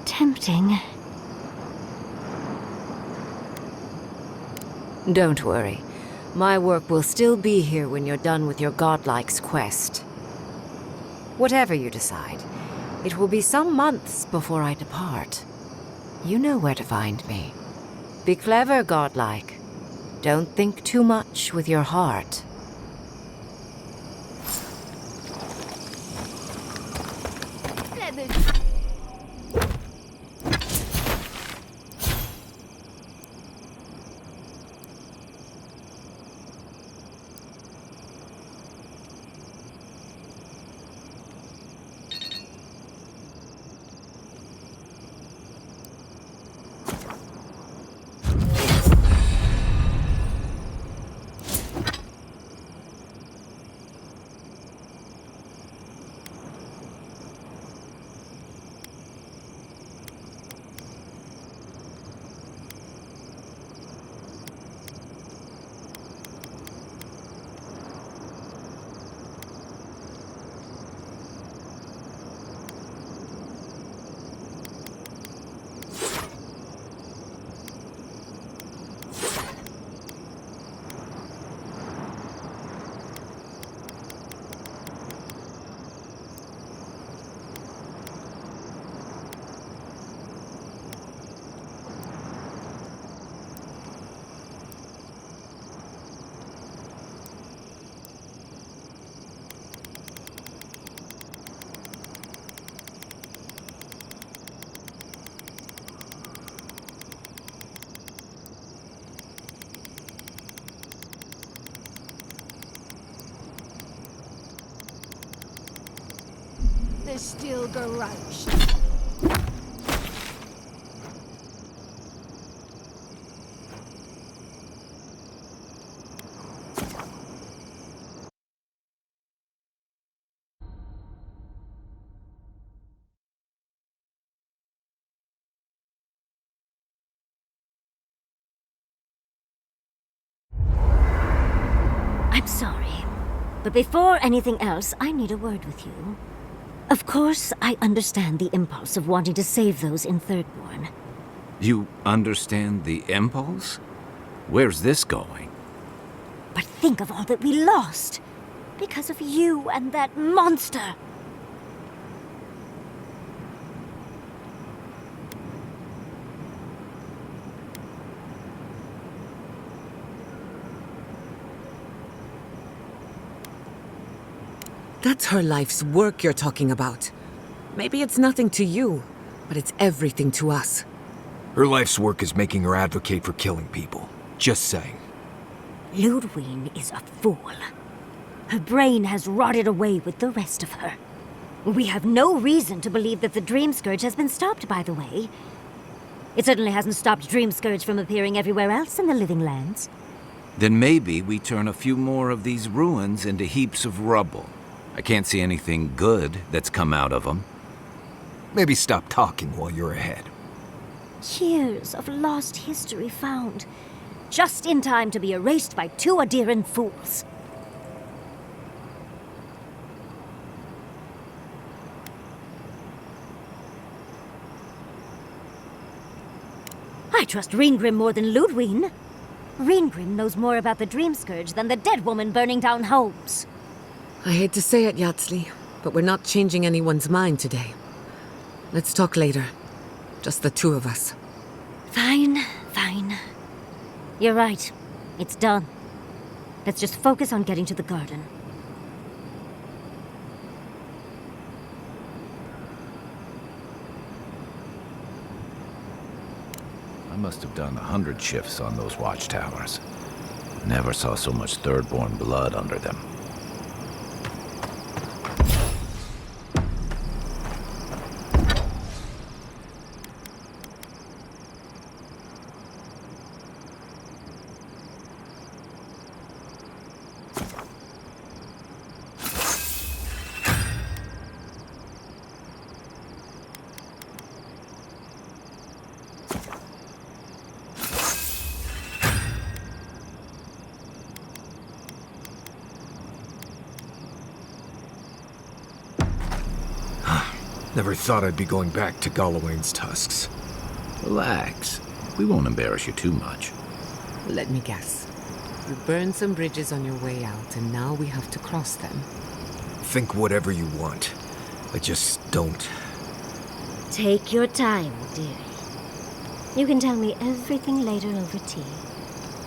tempting. Don't worry. My work will still be here when you're done with your godlike's quest. Whatever you decide, it will be some months before I depart. You know where to find me. Be clever, godlike. Don't think too much with your heart. The steel garage. I'm sorry, but before anything else, I need a word with you. Of course, I understand the impulse of wanting to save those in Thirdborn. You understand the impulse? Where's this going? But think of all that we lost because of you and that monster. That's her life's work you're talking about. Maybe it's nothing to you, but it's everything to us. Her life's work is making her advocate for killing people. Just saying. Ludwig is a fool. Her brain has rotted away with the rest of her. We have no reason to believe that the Dream Scourge has been stopped, by the way. It certainly hasn't stopped Dream Scourge from appearing everywhere else in the Living Lands. Then maybe we turn a few more of these ruins into heaps of rubble. I can't see anything good that's come out of them. Maybe stop talking while you're ahead. Years of lost history found, just in time to be erased by two Adiran fools. I trust Reengrim more than Ludwig. Reengrim knows more about the Dream Scourge than the dead woman burning down homes. I hate to say it, Yatsley, but we're not changing anyone's mind today. Let's talk later. Just the two of us. Fine, fine. You're right. It's done. Let's just focus on getting to the garden. I must have done 100 shifts on those watchtowers. Never saw so much third-born blood under them. Never thought I'd be going back to Galawain's tusks. Relax. We won't embarrass you too much. Let me guess. You burned some bridges on your way out, and now we have to cross them. Think whatever you want. I just don't. Take your time, dearie. You can tell me everything later over tea.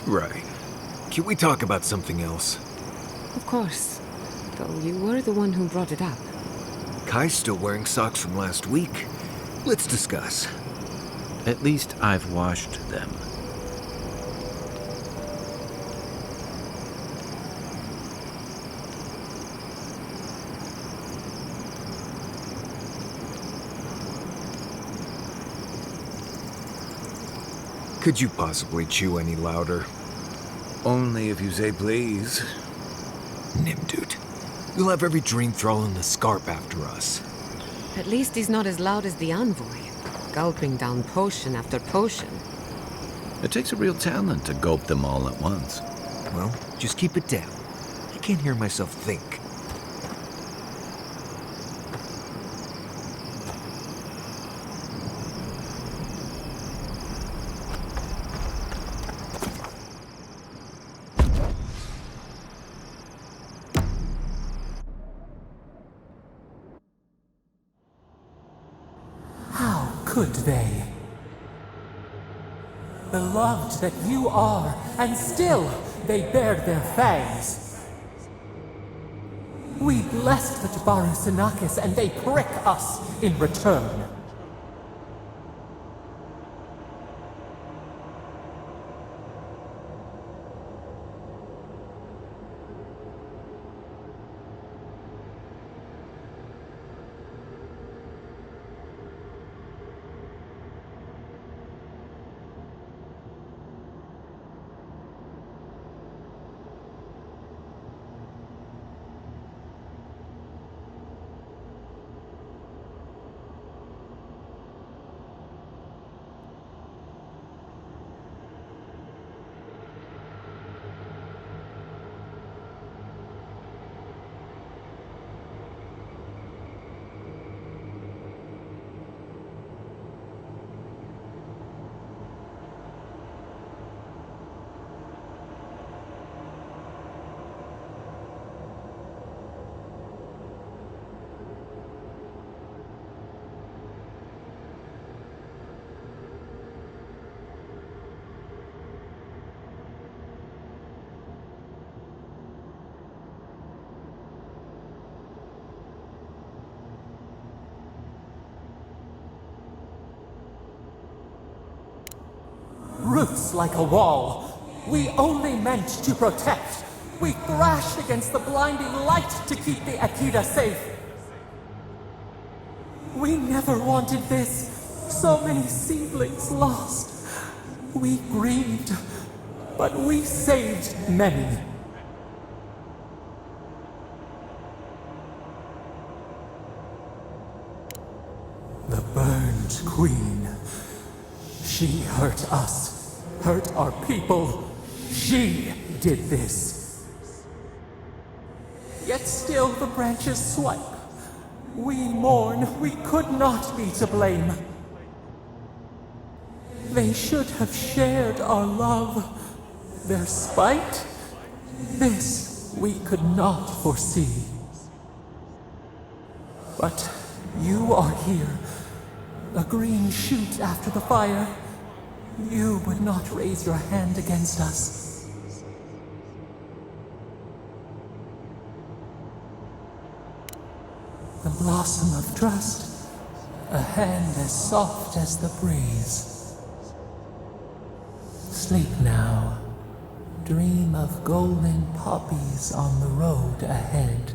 Right. Can we talk about something else? Of course. Though you were the one who brought it up. Kai's still wearing socks from last week. Let's discuss. At least I've washed them. Could you possibly chew any louder? Only if you say please. Nimdude. We'll have every dream thrall in the scarp after us. At least he's not as loud as the envoy, gulping down potion after potion. It takes a real talent to gulp them all at once. Well, just keep it down. I can't hear myself think. How could they? Beloved that you are, and still they bared their fangs. We blessed the Tabaru and they prick us in return. Roots like a wall. We only meant to protect. We thrashed against the blinding light to keep the Akita safe. We never wanted this. So many seedlings lost. We grieved, but we saved many. The burned queen. She hurt us, hurt our people. She did this. Yet still the branches swipe. We mourn, we could not be to blame. They should have shared our love. Their spite? This we could not foresee. But you are here, a green shoot after the fire, you would not raise your hand against us. The blossom of trust, a hand as soft as the breeze. Sleep now. Dream of golden poppies on the road ahead.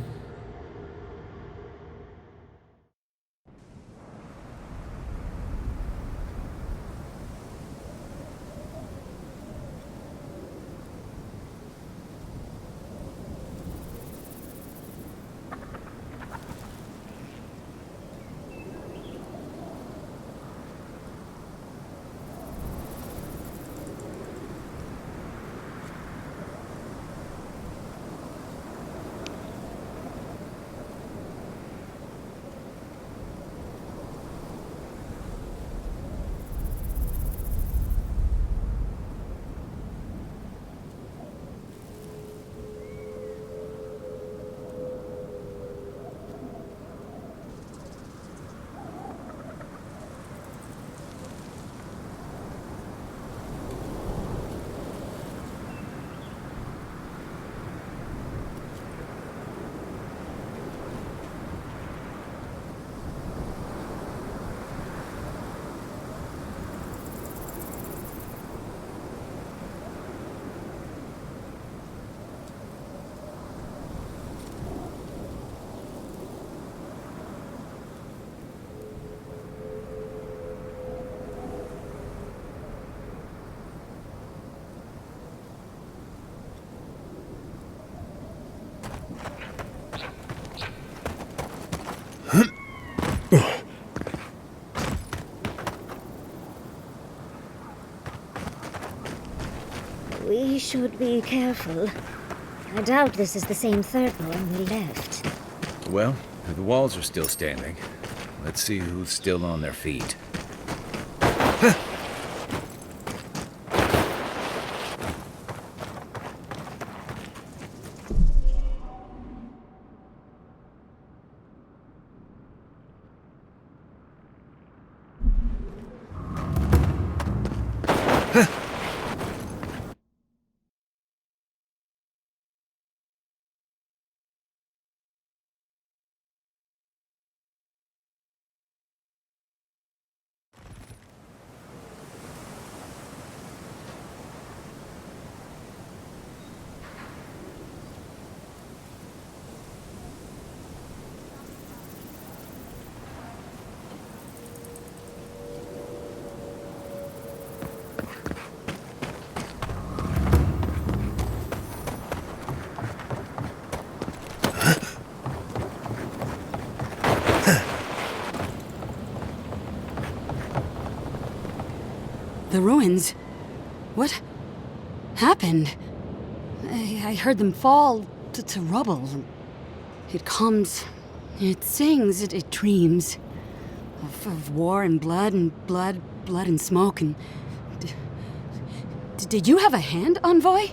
We should be careful. I doubt this is the same third one we left. Well, if the walls are still standing, let's see who's still on their feet. The ruins? What happened? I heard them fall to rubble. It comes, it sings, it dreams of war and blood and smoke. And did you have a hand, Envoy?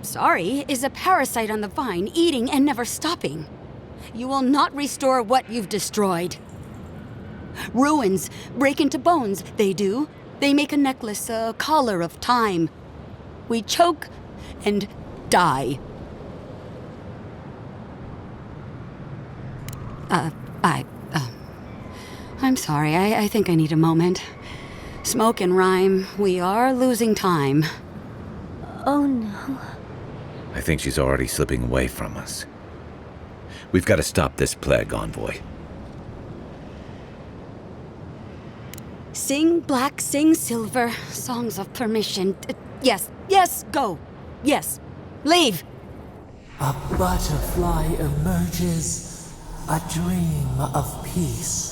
Sorry is a parasite on the vine, eating and never stopping. You will not restore what you've destroyed. Ruins break into bones, they do. They make a necklace, a collar of time. We choke and die. I'm sorry. I think I need a moment. Smoke and rhyme, we are losing time. Oh no. I think she's already slipping away from us. We've got to stop this plague, Envoy. Sing black, sing silver, songs of permission. Yes, yes, go. Yes, leave. A butterfly emerges, a dream of peace.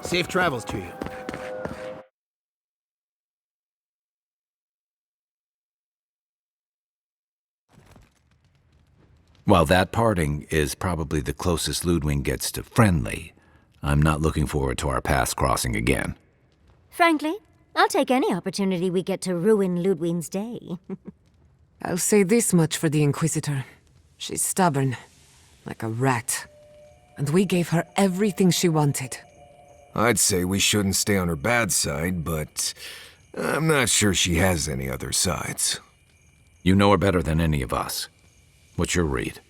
Safe travels to you. While that parting is probably the closest Ludwig gets to friendly, I'm not looking forward to our paths crossing again. Frankly, I'll take any opportunity we get to ruin Ludwig's day. I'll say this much for the Inquisitor. She's stubborn, like a rat. And we gave her everything she wanted. I'd say we shouldn't stay on her bad side, but I'm not sure she has any other sides. You know her better than any of us. What's your read?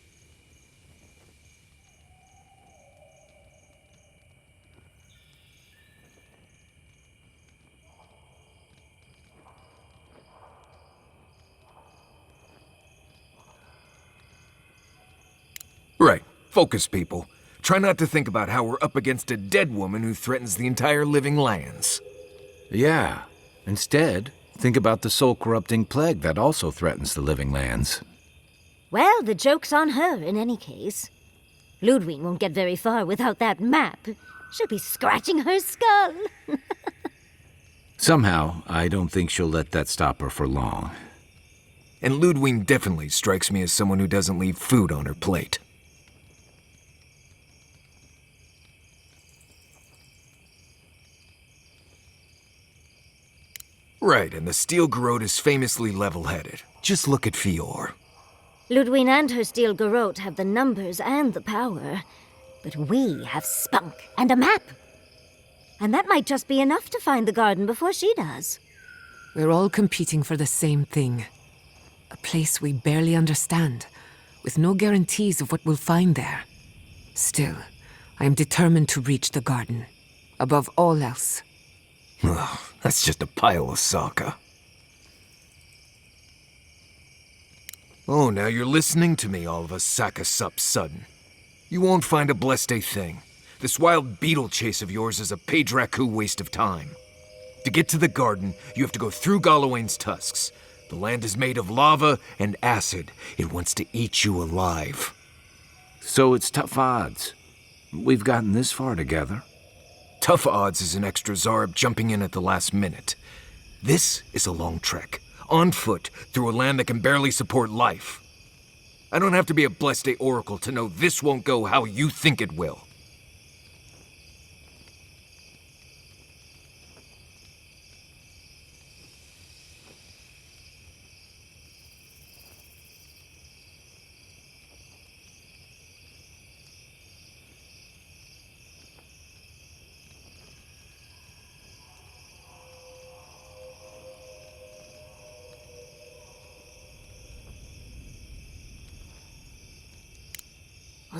Right. Focus, people. Try not to think about how we're up against a dead woman who threatens the entire living lands. Yeah. Instead, think about the soul-corrupting plague that also threatens the living lands. Well, the joke's on her in any case. Ludwig won't get very far without that map. She'll be scratching her skull. Somehow, I don't think she'll let that stop her for long. And Ludwig definitely strikes me as someone who doesn't leave food on her plate. Right, and the Steel Garrote is famously level-headed. Just look at Fior. Ludwig and her Steel Garrote have the numbers and the power, but we have spunk and a map. And that might just be enough to find the garden before she does. We're all competing for the same thing. A place we barely understand, with no guarantees of what we'll find there. Still, I am determined to reach the garden, above all else. Ugh, that's just a pile of Sokka. Oh, now you're listening to me, all of a Sokka sup sudden. You won't find a blessed a thing. This wild beetle chase of yours is a Padraku waste of time. To get to the garden, you have to go through Galawain's tusks. The land is made of lava and acid. It wants to eat you alive. So it's tough odds. We've gotten this far together. Tough odds is an extra Zarb jumping in at the last minute. This is a long trek, on foot, through a land that can barely support life. I don't have to be a Blessed Oracle to know this won't go how you think it will.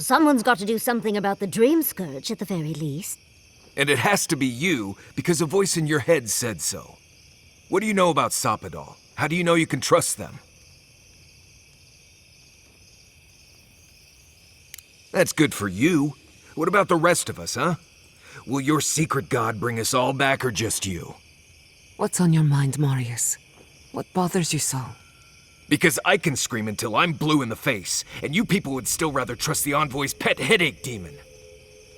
someone's got to do something about the Dream Scourge at the very least. And it has to be you, because a voice in your head said so. What do you know about Sapadal? How do you know you can trust them? That's good for you. What about the rest of us, huh? Will your secret god bring us all back, or just you? What's on your mind, Marius? What bothers you so? Because I can scream until I'm blue in the face, and you people would still rather trust the Envoy's pet headache demon.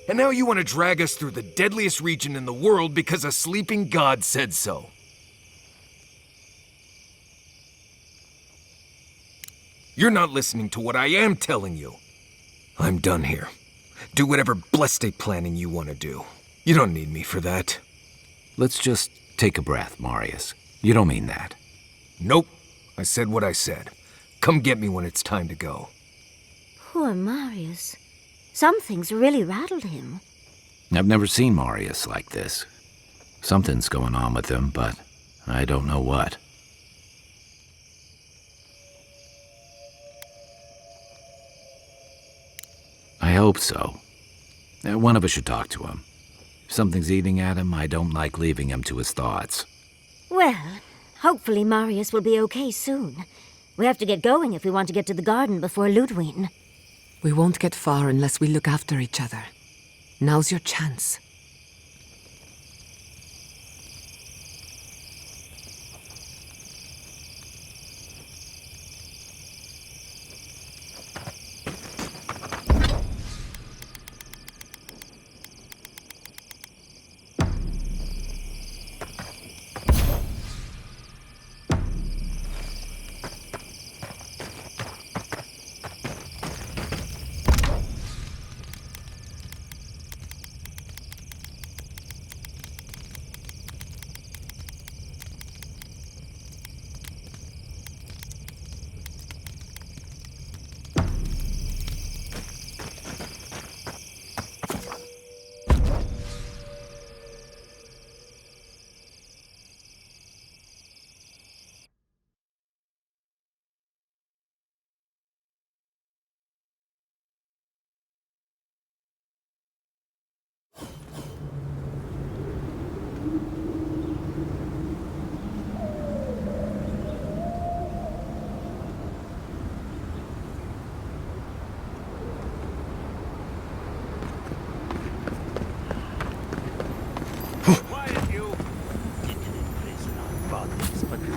And now you want to drag us through the deadliest region in the world because a sleeping god said so. You're not listening to what I am telling you. I'm done here. Do whatever blessed planning you want to do. You don't need me for that. Let's just take a breath, Marius. You don't mean that. Nope. I said what I said. Come get me when it's time to go. Poor Marius. Something's really rattled him. I've never seen Marius like this. Something's going on with him, but I don't know what. I hope so. One of us should talk to him. If something's eating at him, I don't like leaving him to his thoughts. Well, hopefully Marius will be okay soon. We have to get going if we want to get to the garden before Ludwig. We won't get far unless we look after each other. Now's your chance.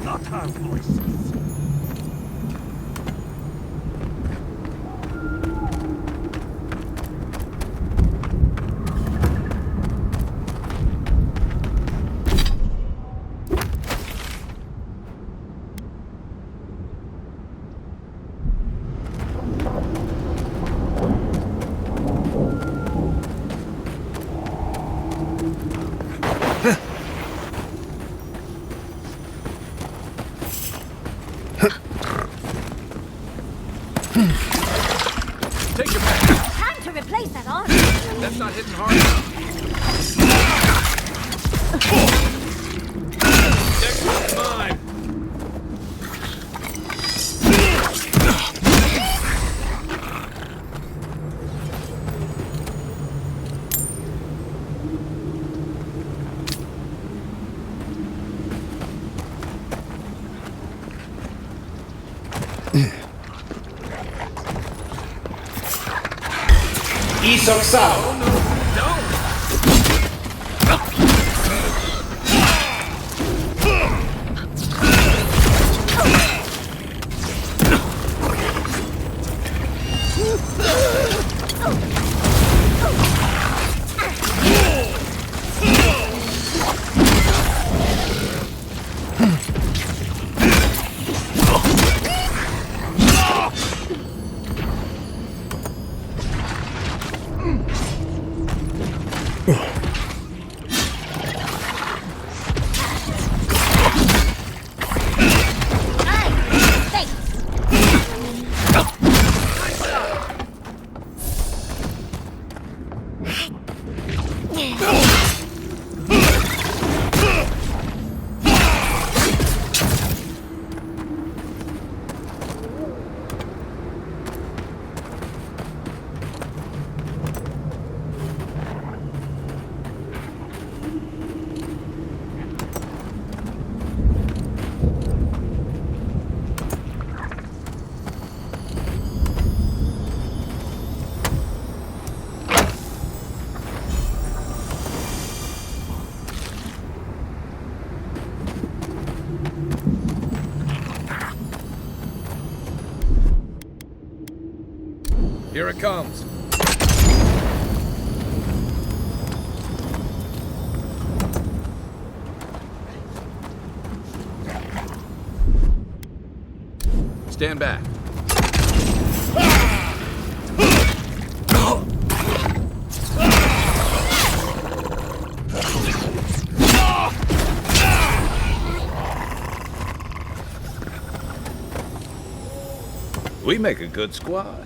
Not our voices. Take your back. Time to replace that arm. That's not hitting hard enough. Next one's mine. Isoxal. Here it comes. Stand back. We make a good squad.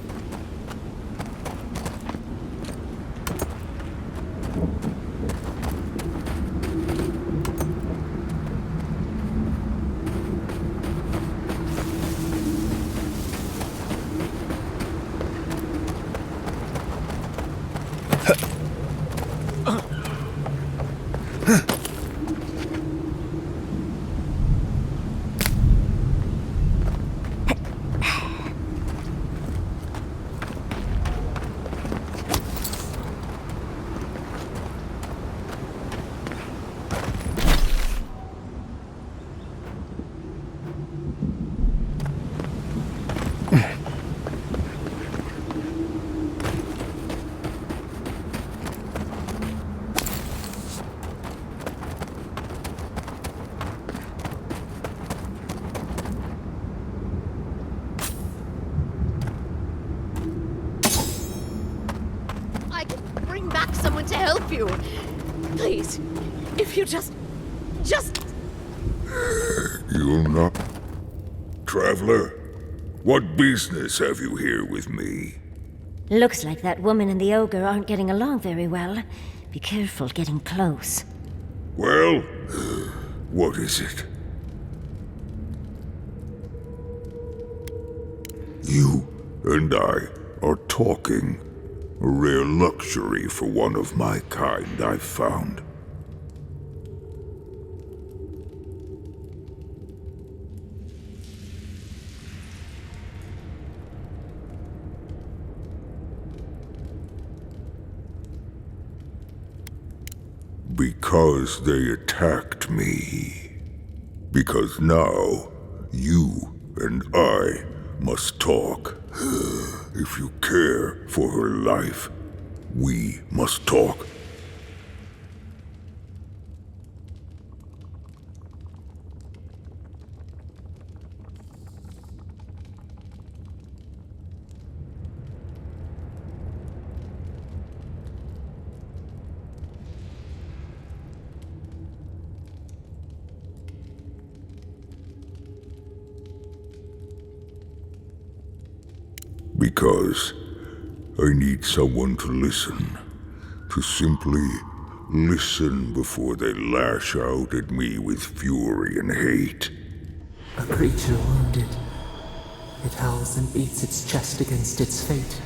I can bring back someone to help you. Please, if you just... You'll not... Traveler, what business have you here with me? Looks like that woman and the ogre aren't getting along very well. Be careful getting close. Well, what is it? You and I are talking. A rare luxury for one of my kind, I've found. Because they attacked me. Because now, you and I must talk. If you care for her life, we must talk. Because I need someone to listen. To simply listen before they lash out at me with fury and hate. A creature wounded. It howls and beats its chest against its fate,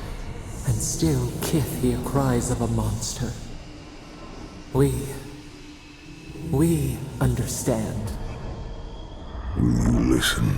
and still kith hear cries of a monster. We understand. Will you listen?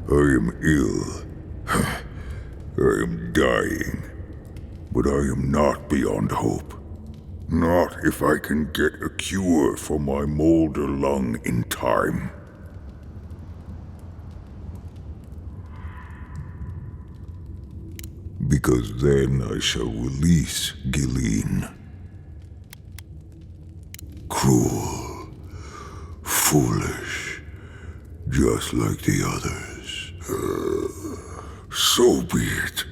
I am ill. I am dying. But I am not beyond hope. Not if I can get a cure for my molder lung in time. Because then I shall release Gilleen. Cruel, foolish, just like the others. So be it.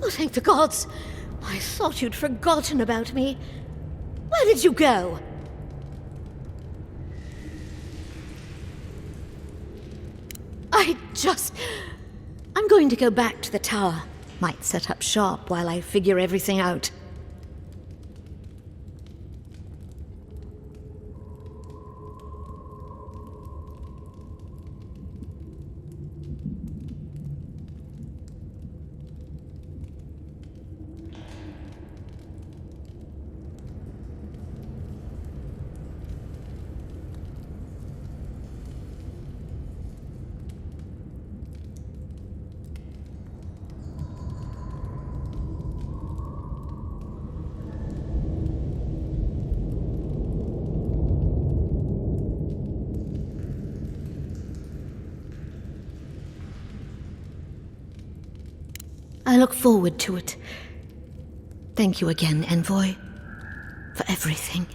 Oh, thank the gods! I thought you'd forgotten about me. Where did you go? I'm going to go back to the tower. Might set up shop while I figure everything out. I look forward to it. Thank you again, Envoy, for everything.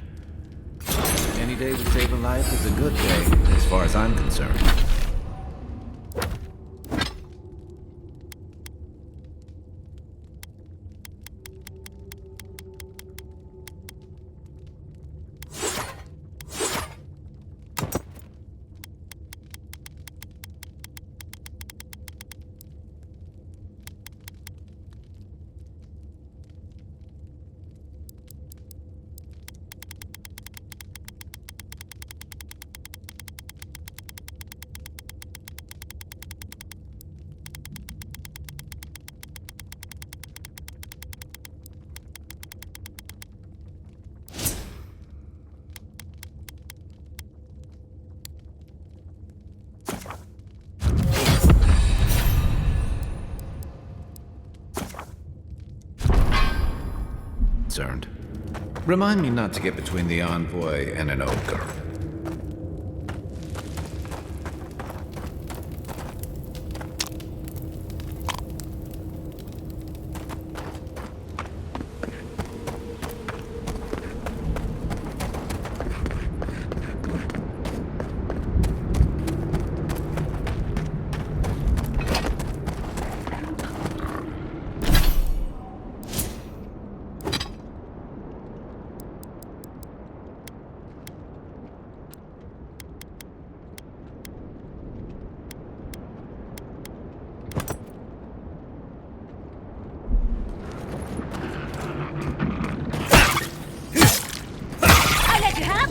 Any day we save a life is a good day, as far as I'm concerned. Concerned. Remind me not to get between the envoy and an ogre.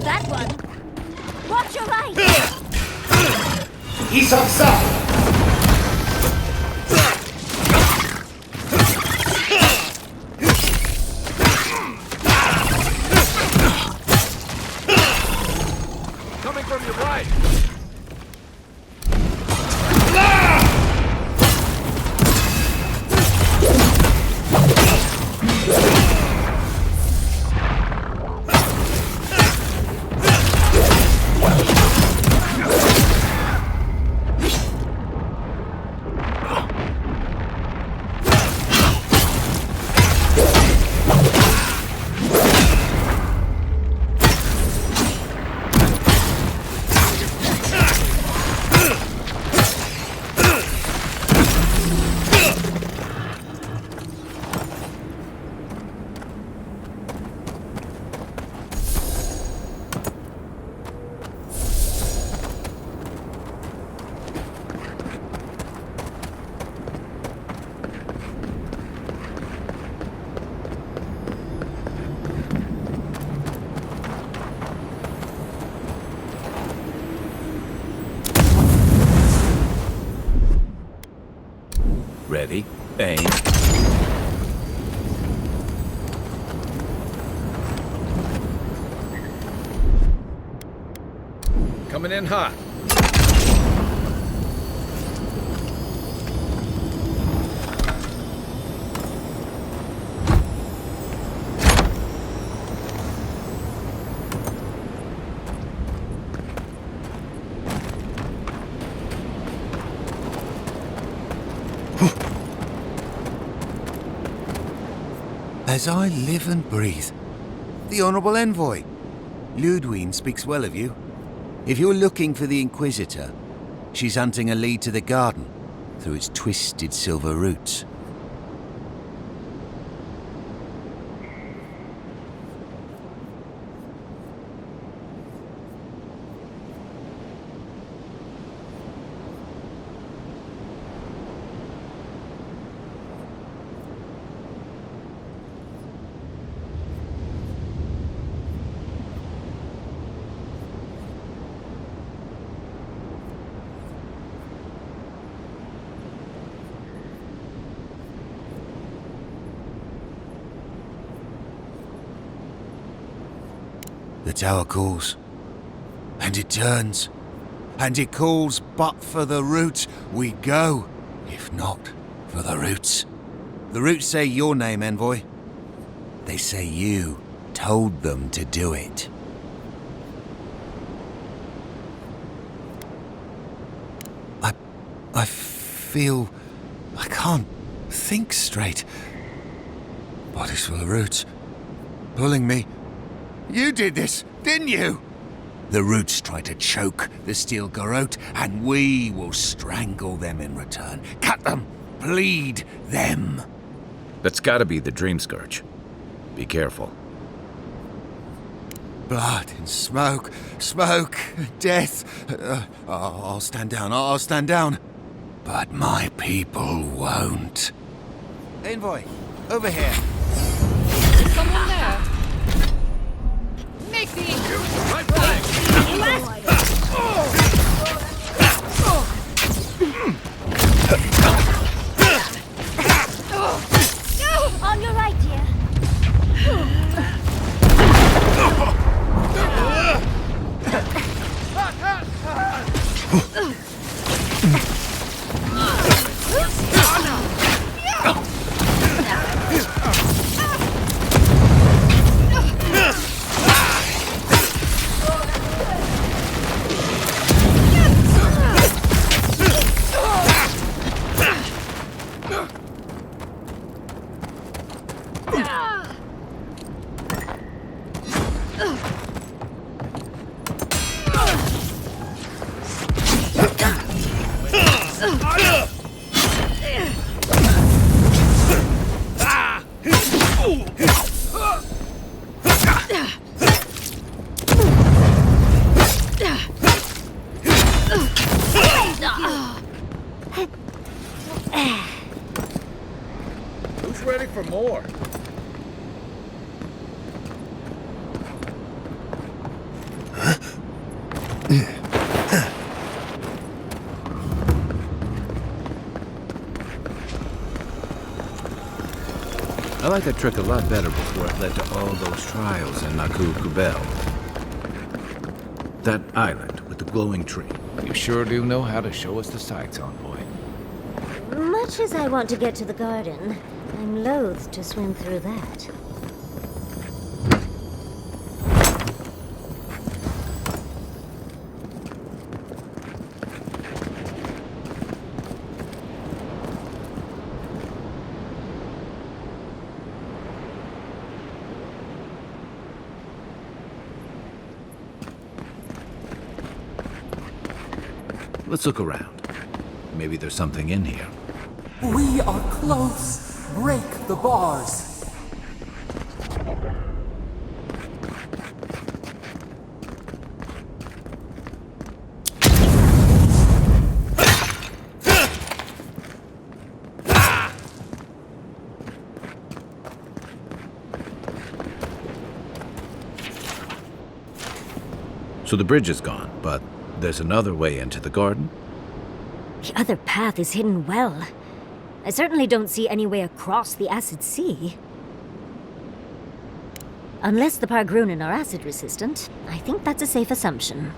That one! Watch your right! Isoksa! Coming from your right! Ready, aim. Coming in hot. As I live and breathe. The Honourable Envoy. Ludwine speaks well of you. If you're looking for the Inquisitor, she's hunting a lead to the garden through its twisted silver roots. The tower calls, and it turns, and it calls, but for the roots we go, if not for the roots. The roots say your name, Envoy. They say you told them to do it. I feel I can't think straight. Body's full of roots, pulling me. You did this, didn't you? The roots try to choke the steel garrote, and we will strangle them in return. Cut them, bleed them. That's gotta be the Dream Scourge. Be careful. Blood and smoke, smoke, death. I'll stand down, I'll stand down. But my people won't. Envoy, over here. Someone there. Make me! On your right, dear. Who's ready for more? like that trick a lot better before it led to all those trials in Naku Kubel. That island with the glowing tree. You sure do know how to show us the sights, Envoy. Much as I want to get to the garden, I'm loath to swim through that. Let's look around. Maybe there's something in here. We are close. Break the bars. So the bridge is gone, but there's another way into the garden? The other path is hidden well. I certainly don't see any way across the acid sea. Unless the Pargrunen are acid resistant, I think that's a safe assumption.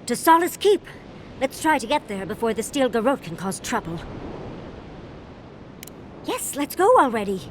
To Solace Keep. Let's try to get there before the steel garrote can cause trouble. Yes, let's go already.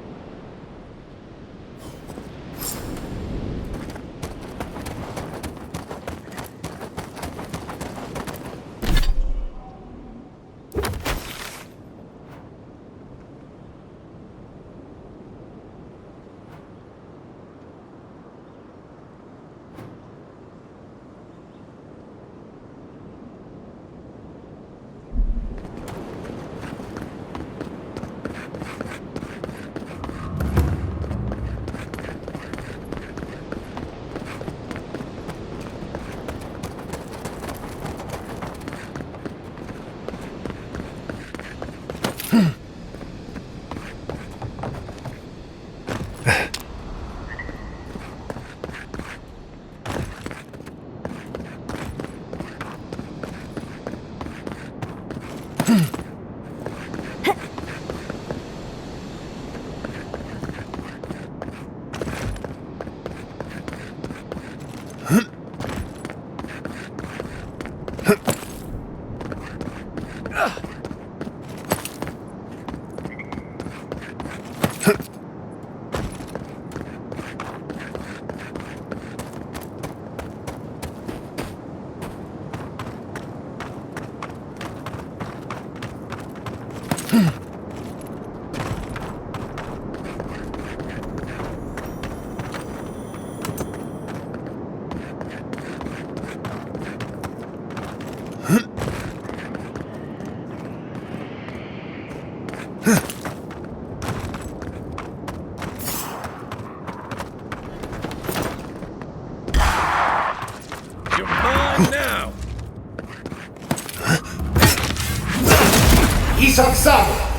Isaksado!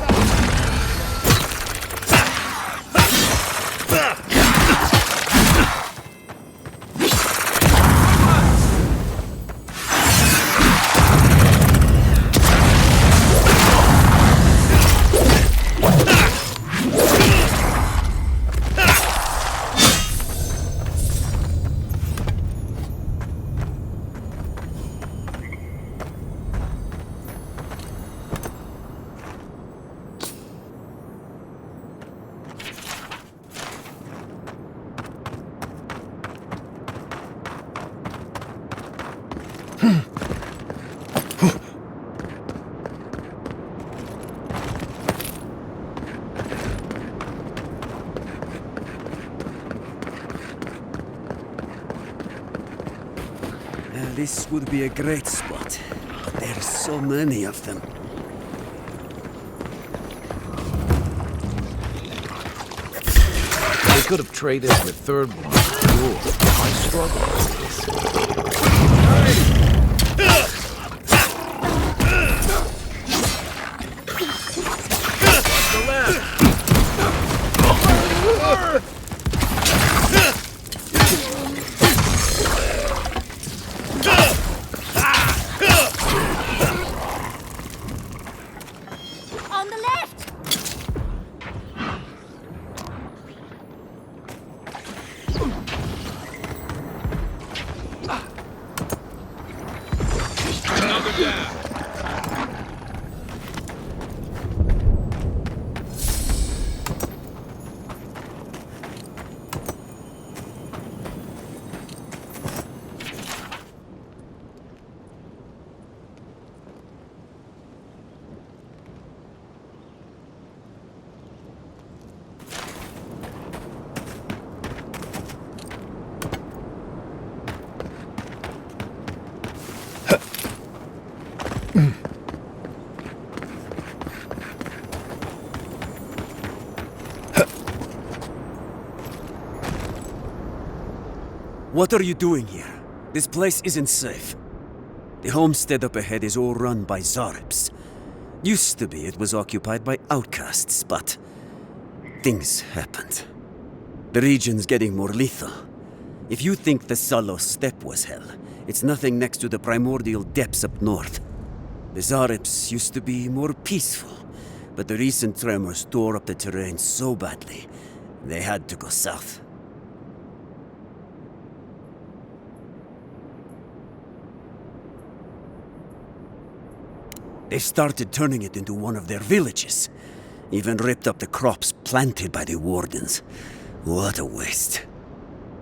This would be a great spot. There's so many of them. could have traded the third one for fuel. I struggle with On the left! What are you doing here? This place isn't safe. The homestead up ahead is all run by Zaribs. Used to be it was occupied by outcasts, but things happened. The region's getting more lethal. If you think the Salo Steppe was hell, it's nothing next to the primordial depths up north. The Zaribs used to be more peaceful, but the recent tremors tore up the terrain so badly, they had to go south. They started turning it into one of their villages. Even ripped up the crops planted by the wardens. What a waste.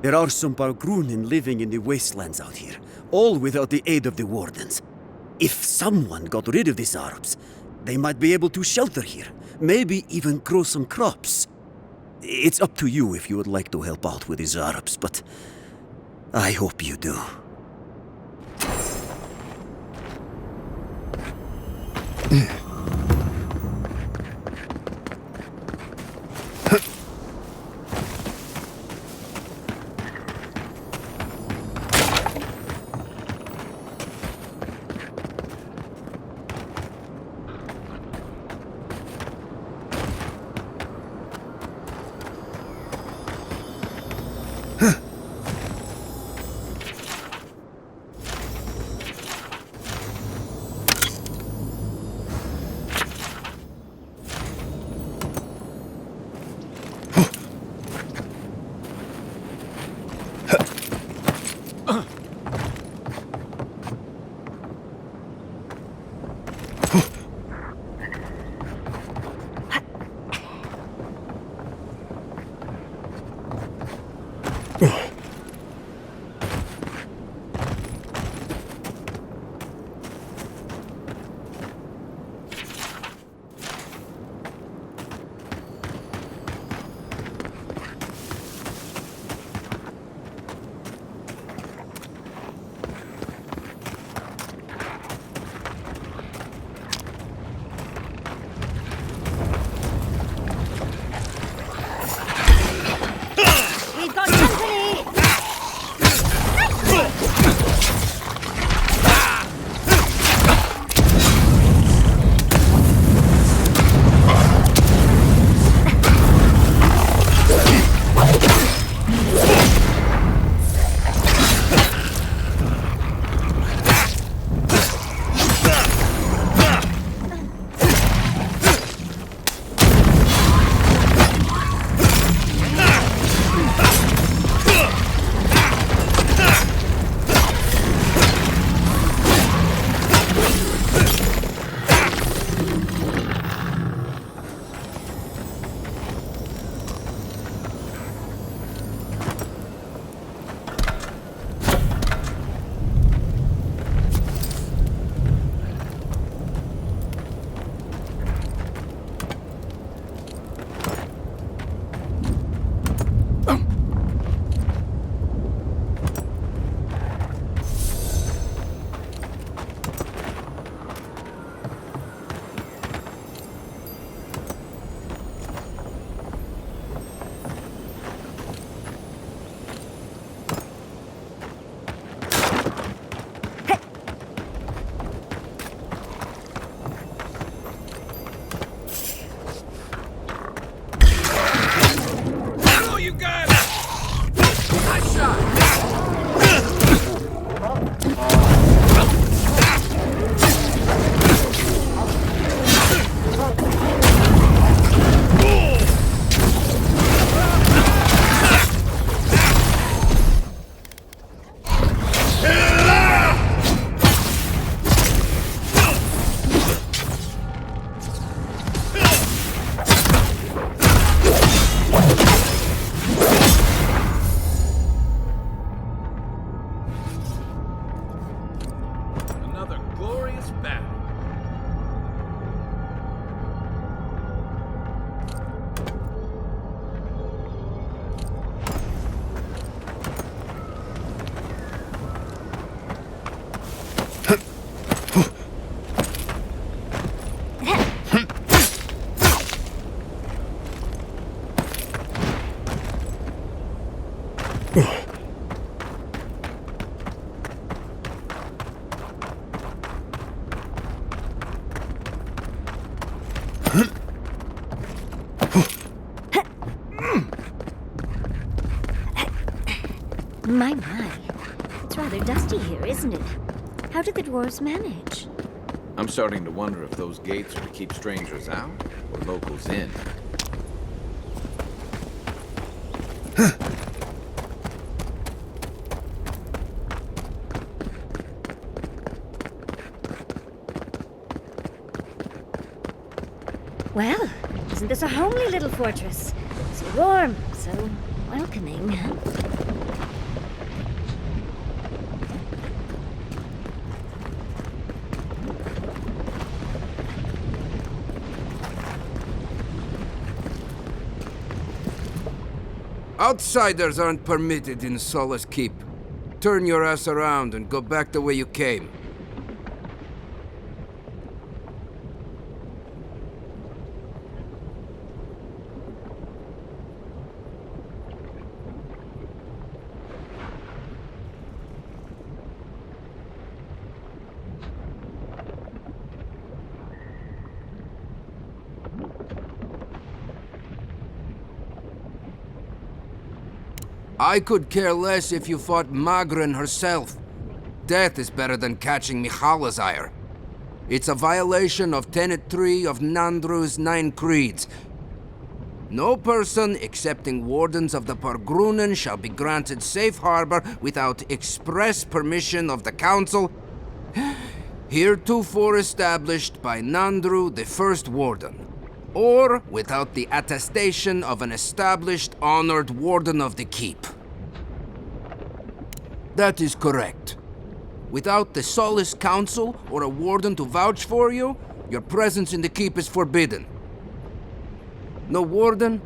There are some Bargrunin living in the wastelands out here, all without the aid of the wardens. If someone got rid of these Arabs, they might be able to shelter here, maybe even grow some crops. It's up to you if you would like to help out with these Arabs, but I hope you do. We've got company! My. It's rather dusty here, isn't it? How did the dwarves manage? I'm starting to wonder if those gates are to keep strangers out or locals in. Well, isn't this a homely little fortress? So warm, so welcoming. Outsiders aren't permitted in Solace Keep. Turn your ass around and go back the way you came. I could care less if you fought Magrin herself. Death is better than catching Mihala's ire. It's a violation of Tenet 3 of Nandru's 9 creeds. No person excepting wardens of the Pargrunen shall be granted safe harbor without express permission of the council, heretofore established by Nandru, the first warden, or without the attestation of an established, honored warden of the keep. That is correct. Without the Solace Council or a warden to vouch for you, your presence in the keep is forbidden. No warden,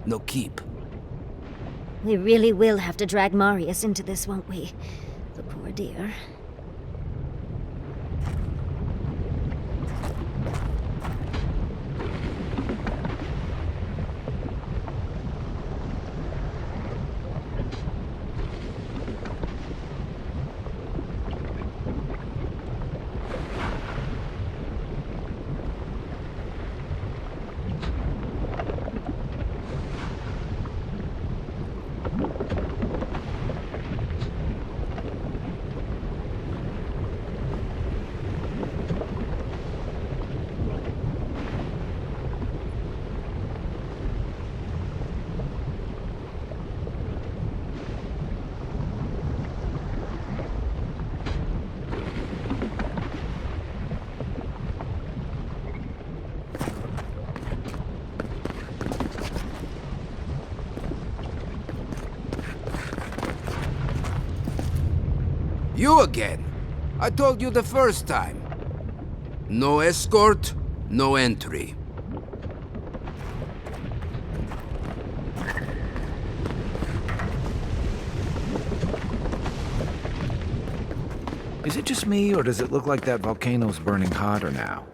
no keep. We really will have to drag Marius into this, won't we? The poor dear. You again. I told you the first time. No escort, no entry. Is it just me, or does it look like that volcano's burning hotter now?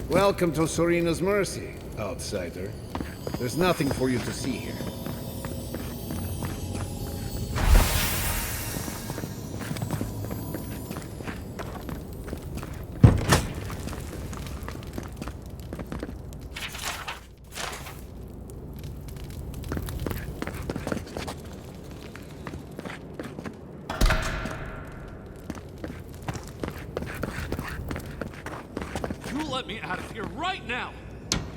Welcome to Serina's Mercy, outsider. There's nothing for you to see here. Let me out of here right now!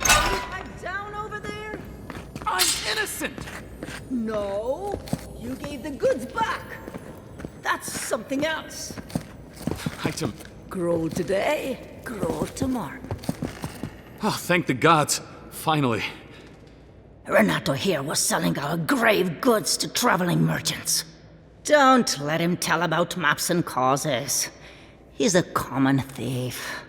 I'm down over there? I'm innocent! No, you gave the goods back. That's something else. I don't... Grow today, grow tomorrow. Oh, thank the gods. Finally. Renato here was selling our grave goods to traveling merchants. Don't let him tell about maps and causes. He's a common thief.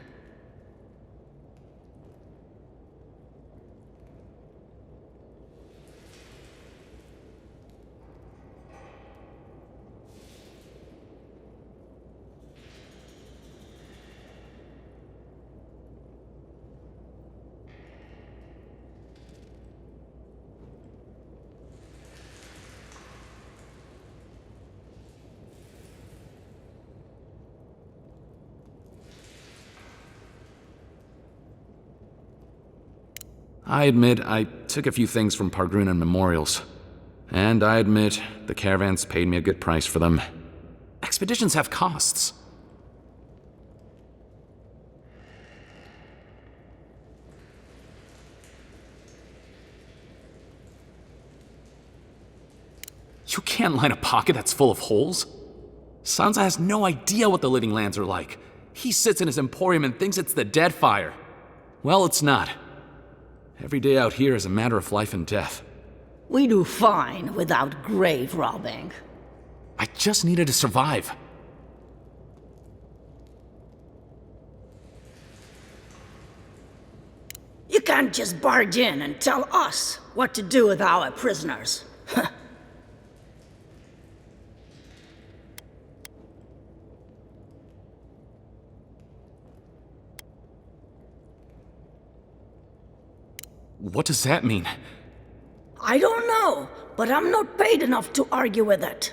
I admit I took a few things from Pargrunan memorials. And I admit the caravans paid me a good price for them. Expeditions have costs. You can't line a pocket that's full of holes. Sansa has no idea what the living lands are like. He sits in his emporium and thinks it's the Deadfire. Well, it's not. Every day out here is a matter of life and death. We do fine without grave robbing. I just needed to survive. You can't just barge in and tell us what to do with our prisoners. What does that mean? I don't know, but I'm not paid enough to argue with it.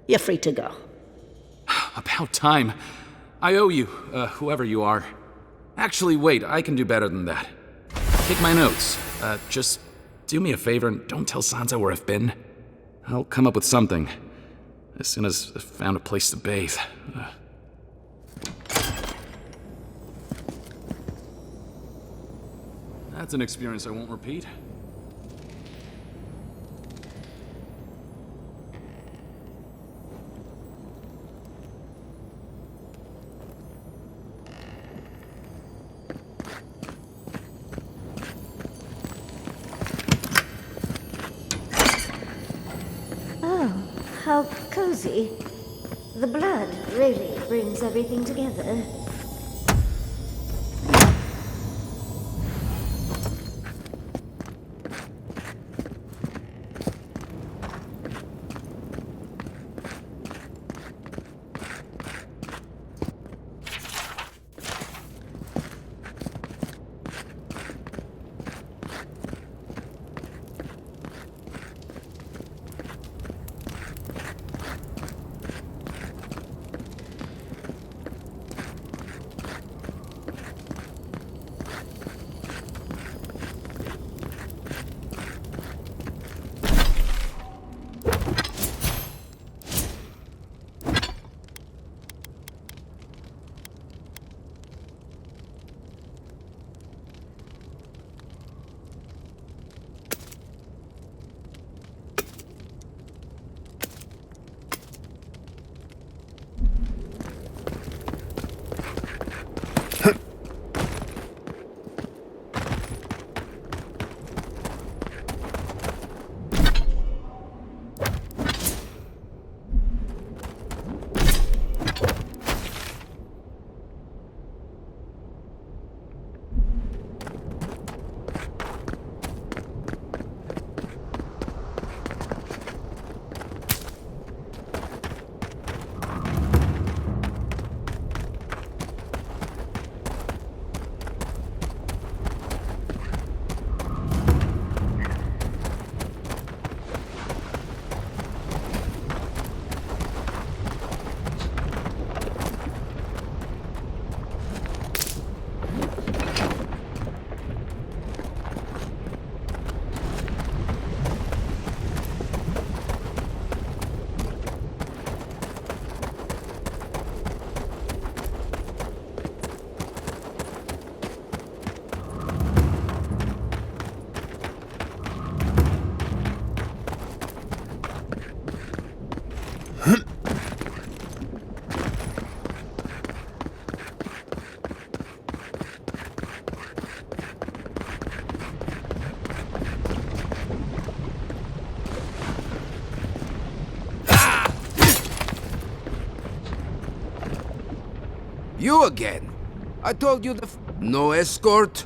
You're free to go. About time. I owe you, whoever you are. Actually, wait, I can do better than that. Take my notes. Just do me a favor and don't tell Sansa where I've been. I'll come up with something. As soon as I've found a place to bathe. That's an experience I won't repeat. Oh, how cozy. The blood really brings everything together. You again. I told you no escort.